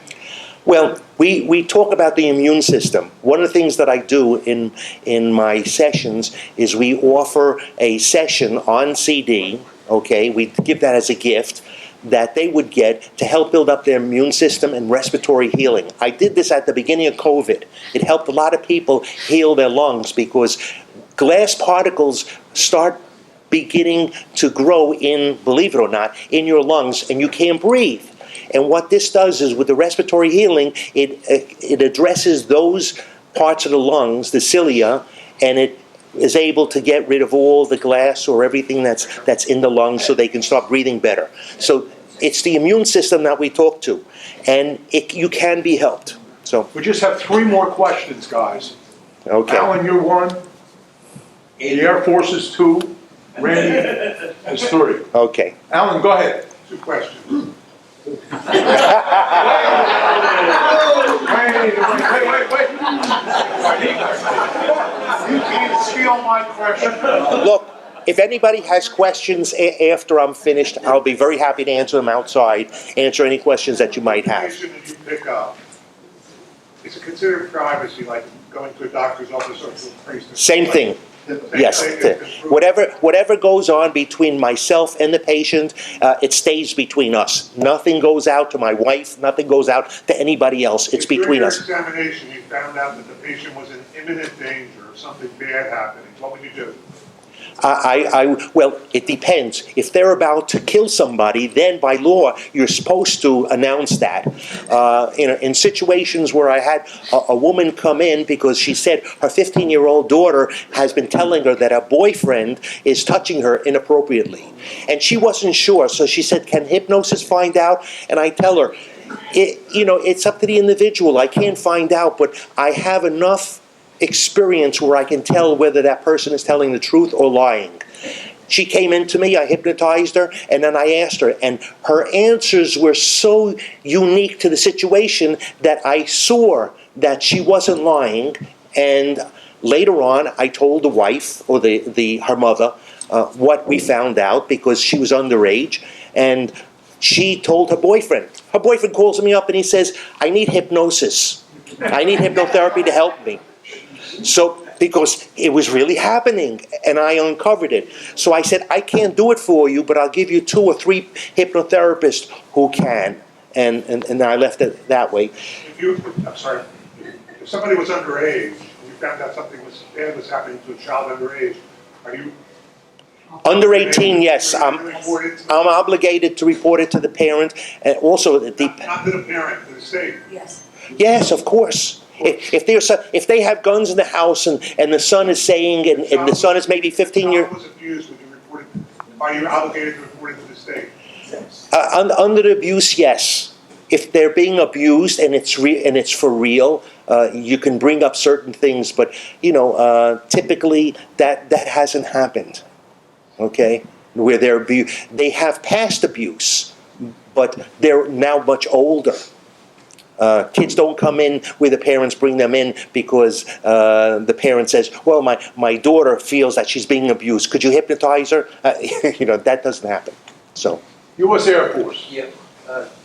Well, we talk about the immune system. One of the things that I do in my sessions is we offer a session on CD, okay? We give that as a gift that they would get to help build up their immune system and respiratory healing. I did this at the beginning of COVID. It helped a lot of people heal their lungs because glass particles start beginning to grow believe it or not, in your lungs, and you can't breathe. And what this does is with the respiratory healing, it addresses those parts of the lungs, the cilia, and it is able to get rid of all the glass or everything that's in the lungs so they can start breathing better. So it's the immune system that we talk to, and you can be helped. So we just have 3 more questions, guys. Okay. Alan, you're 1. The Air Force is 2. Randy is 3. Okay. Alan, go ahead. 2 questions. Wait. You can't steal my question. Look, if anybody has questions after I'm finished, I'll be very happy to answer them outside, answer any questions that you might have. Information that you pick up, is it considered privacy, like going to a doctor's office or to a priest? Same thing. Yes. Whatever goes on between myself and the patient, it stays between us. Nothing goes out to my wife. Nothing goes out to anybody else. It's between us. If during your examination you found out that the patient was in imminent danger of something bad happening, what would you do? Well, it depends. If they're about to kill somebody, then by law, you're supposed to announce that. In situations where I had a woman come in because she said her 15-year-old daughter has been telling her that her boyfriend is touching her inappropriately. And she wasn't sure, so she said, can hypnosis find out? And I tell her, it's up to the individual. I can't find out, but I have enough experience where I can tell whether that person is telling the truth or lying. She came into me, I hypnotized her, and then I asked her, and her answers were so unique to the situation that I saw that she wasn't lying. And later on, I told the wife, or her mother, what we found out, because she was underage, and she told her boyfriend. Her boyfriend calls me up and he says, I need hypnosis. I need hypnotherapy to help me. So, because it was really happening, and I uncovered it. So I said, I can't do it for you, but I'll give you 2 or 3 hypnotherapists who can. And I left it that way. I'm sorry, if somebody was underage, and you found out something bad was happening to a child underage, are you? Under 18, yes, I'm obligated to report it to the parent, and also Not to the parent, to the state. Yes. Yes, of course. If they have guns in the house and the son is saying, and the son is maybe 15 years... was abused, would you report it? Are you obligated to report it to the state? Under the abuse, yes. If they're being abused and it's for real, you can bring up certain things, but typically that hasn't happened. Okay, where they have past abuse, but they're now much older. Kids don't come in where the parents bring them in because the parent says, well, my daughter feels that she's being abused. Could you hypnotize her? That doesn't happen. So, U.S. Air Force. Yeah,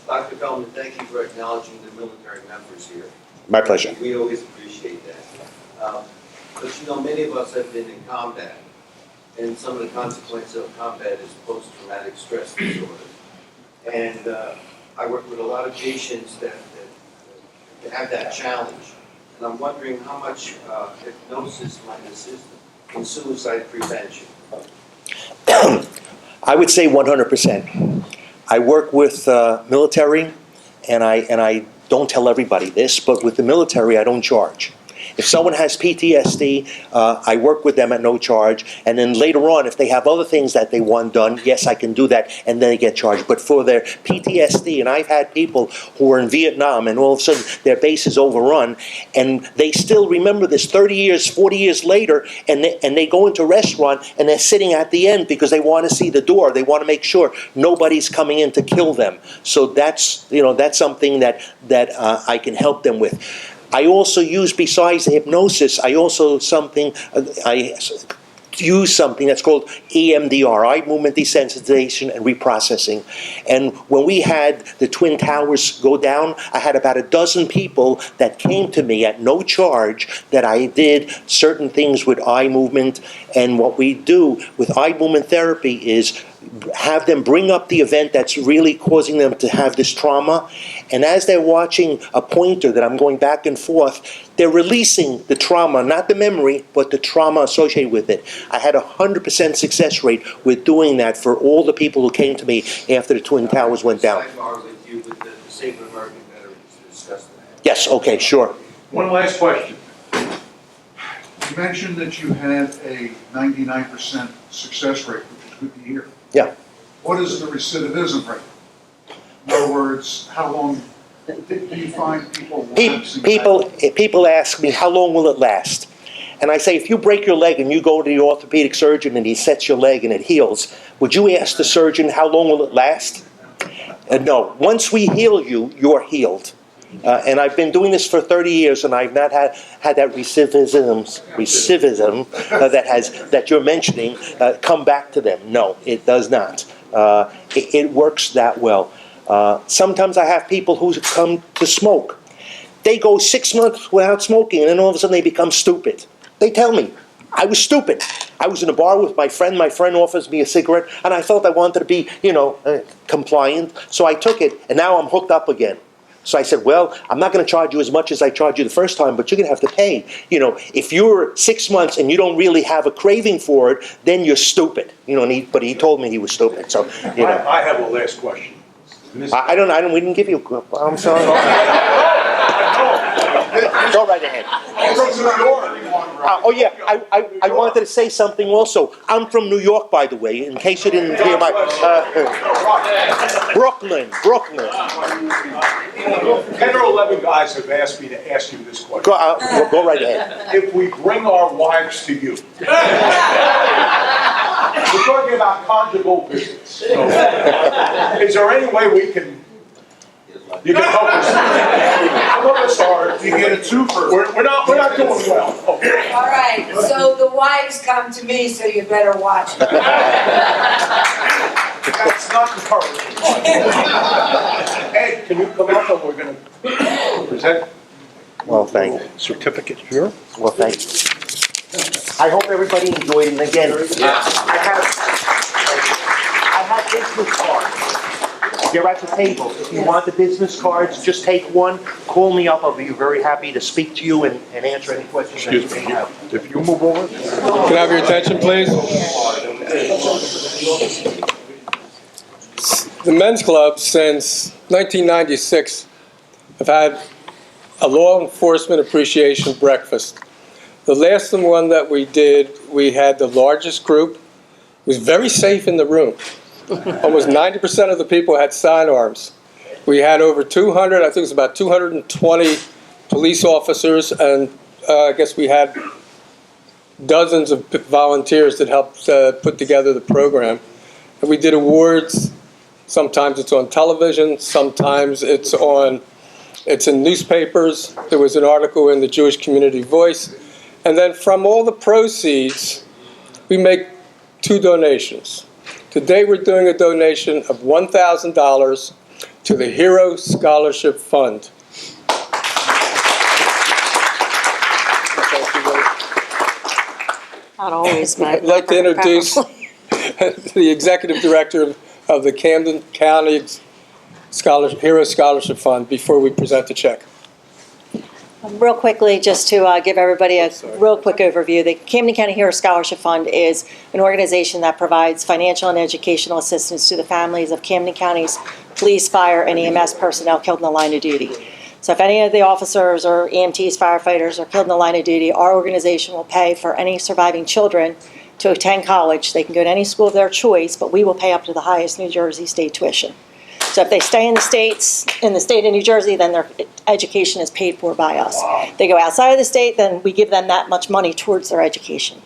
Dr. Feldman, thank you for acknowledging the military members here. My pleasure. We always appreciate that. But many of us have been in combat, and some of the consequences of combat is post-traumatic stress disorder. And I work with a lot of patients that have that challenge. And I'm wondering how much hypnosis might assist in suicide prevention. I would say 100%. I work with military, and I don't tell everybody this, but with the military, I don't charge. If someone has PTSD, I work with them at no charge, and then later on, if they have other things that they want done, yes, I can do that, and then they get charged. But for their PTSD, and I've had people who are in Vietnam, and all of a sudden their base is overrun, and they still remember this 30 years, 40 years later, and they go into a restaurant, and they're sitting at the end because they want to see the door. They want to make sure nobody's coming in to kill them. So that's something that I can help them with. I also use, besides the hypnosis, I use something that's called EMDR, eye movement desensitization and reprocessing. And when we had the Twin Towers go down, I had about a dozen people that came to me at no charge that I did certain things with eye movement. And what we do with eye movement therapy is have them bring up the event that's really causing them to have this trauma. And as they're watching a pointer that I'm going back and forth, they're releasing the trauma, not the memory, but the trauma associated with it. I had 100% success rate with doing that for all the people who came to me after the Twin Towers went down. Sidebar with you with the disabled American veterans to discuss that. Yes, okay, sure. One last question. You mentioned that you had a 99% success rate, which is good to hear. Yeah. What is the recidivism rate? In other words, how long do you find people lapsing back? People ask me, how long will it last? And I say, if you break your leg and you go to the orthopedic surgeon and he sets your leg and it heals, would you ask the surgeon, how long will it last? No. Once we heal you, you're healed. And I've been doing this for 30 years, and I've not had that recidivism that you're mentioning come back to them. No, it does not. It works that well. Sometimes I have people who come to smoke. They go 6 months without smoking, and then all of a sudden they become stupid. They tell me, I was stupid. I was in a bar with my friend. My friend offers me a cigarette, and I felt I wanted to be, compliant. So I took it, and now I'm hooked up again. So I said, well, I'm not going to charge you as much as I charged you the first time, but you're going to have to pay. If you're 6 months and you don't really have a craving for it, then you're stupid. But he told me he was stupid. So, I have a last question. we didn't give you, I'm sorry. Go right ahead. Oh, yeah, I wanted to say something also. I'm from New York, by the way, in case you didn't hear my... Brooklyn. 10 or 11 guys have asked me to ask you this question. Go right ahead. If we bring our wives to you, we're talking about conjugal visits. Is there any way you can help us? Help us hard. You get a twofer. We're not doing well. Okay. All right, so the wives come to me, so you better watch it. That's not encouraging. Ed, can you come up and we're going to present? Well, thank you. Certificate here. Well, thank you. I hope everybody enjoyed it. And again, I have business cards. They're at the table. If you want the business cards, just take one. Call me up. I'll be very happy to speak to you and answer any questions that you may have. If you move over. Can I have your attention, please? The men's club, since 1996, have had a law enforcement appreciation breakfast. The last one that we did, we had the largest group. It was very safe in the room. Almost 90% of the people had sidearms. We had over 200, I think it was about 220 police officers, and I guess we had dozens of volunteers that helped put together the program. And we did awards. Sometimes it's on television, sometimes it's in newspapers. There was an article in the Jewish Community Voice. And then from all the proceeds, we make 2 donations. Today we're doing a donation of $1,000 to the Hero Scholarship Fund. Not always, I'd like to introduce the executive director of the Camden County Hero Scholarship Fund before we present the check. Real quickly, just to give everybody a real quick overview, the Camden County Hero Scholarship Fund is an organization that provides financial and educational assistance to the families of Camden County's police, fire, and EMS personnel killed in the line of duty. So if any of the officers or EMTs, firefighters are killed in the line of duty, our organization will pay for any surviving children to attend college. They can go to any school of their choice, but we will pay up to the highest New Jersey state tuition. So if they stay in the state of New Jersey, then their education is paid for by us. They go outside of the state, then we give them that much money towards their education.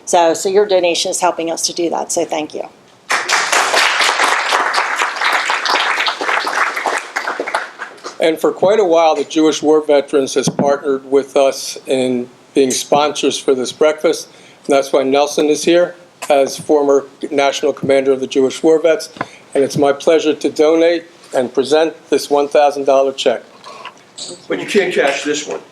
So your donation is helping us to do that, so thank you. And for quite a while, the Jewish War Veterans has partnered with us in being sponsors for this breakfast. And that's why Nelson is here as former National Commander of the Jewish War Vets. And it's my pleasure to donate and present this $1,000 check. But you can't cash this one.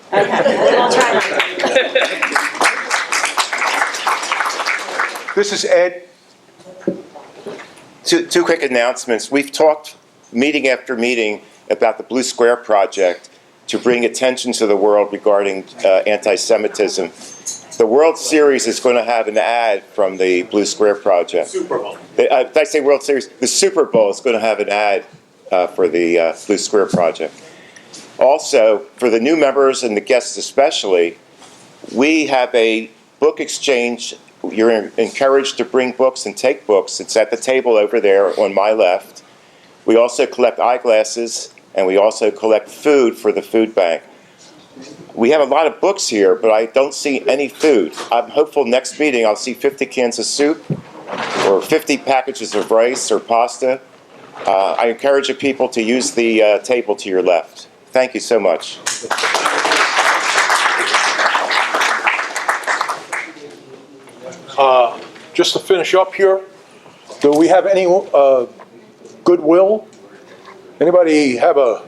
This is Ed. Two quick announcements. We've talked meeting after meeting about the Blue Square Project to bring attention to the world regarding anti-Semitism. The World Series is going to have an ad from the Blue Square Project. Super Bowl. Did I say World Series? The Super Bowl is going to have an ad for the Blue Square Project. Also, for the new members and the guests especially, we have a book exchange. You're encouraged to bring books and take books. It's at the table over there on my left. We also collect eyeglasses, and we also collect food for the food bank. We have a lot of books here, but I don't see any food. I'm hopeful next meeting I'll see 50 cans of soup or 50 packages of rice or pasta. I encourage the people to use the table to your left. Thank you so much. Just to finish up here, do we have any goodwill? Anybody have a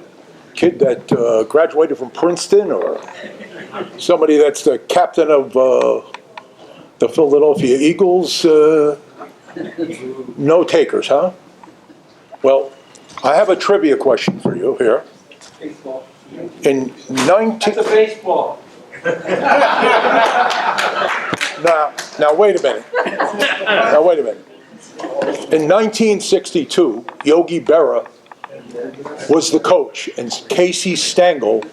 kid that graduated from Princeton, or somebody that's the captain of the Philadelphia Eagles? No takers, huh? Well, I have a trivia question for you here. Baseball. In That's a baseball. Now wait a minute. In 1962, Yogi Berra was the coach, and Casey Stengel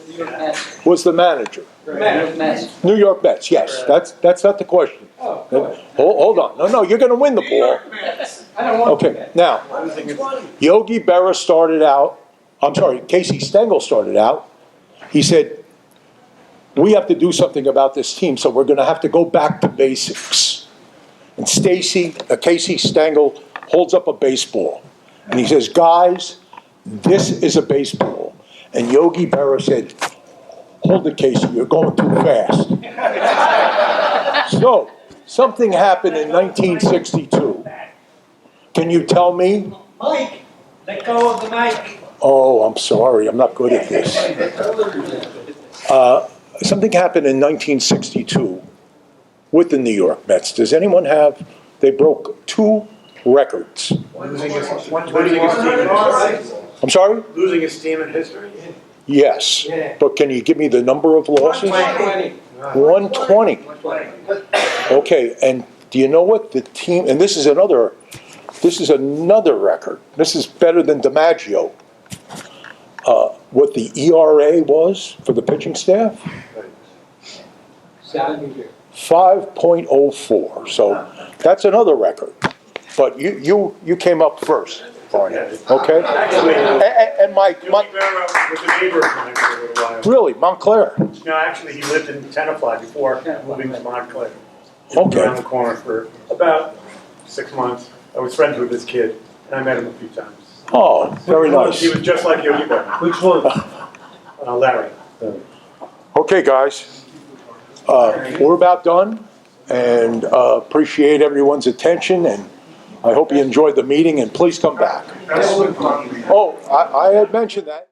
was the manager. New York Mets, yes. That's not the question. Hold on. No, you're going to win the ball. I don't want Okay, now, Yogi Berra started out, Casey Stengel started out. He said, we have to do something about this team, so we're going to have to go back to basics. And Casey Stengel holds up a baseball. And he says, guys, this is a baseball. And Yogi Berra said, hold it, Casey, you're going too fast. So, something happened in 1962. Can you tell me? Mike, let go of the mic. Oh, I'm sorry, I'm not good at this. Something happened in 1962 with the New York Mets. Does anyone have, they broke 2 records. Losing his team in history. I'm sorry? Losing his team in history? Yes, but can you give me the number of losses? 120. Okay, and do you know what the team, and this is another record. This is better than DiMaggio. What the ERA was for the pitching staff? 5.04. So that's another record. But you came up first, Barney. Okay? And Mike. Yogi Berra was a neighbor of mine for a little while. Really? Montclair? No, actually, he lived in Tenafly before moving to Montclair. Okay. Around the corner for about 6 months. I was friends with this kid, and I met him a few times. Oh, very nice. He was just like Yogi Berra. Which one? Larry. Okay, guys. We're about done, and appreciate everyone's attention, and I hope you enjoyed the meeting, and please come back. Oh, I had mentioned that.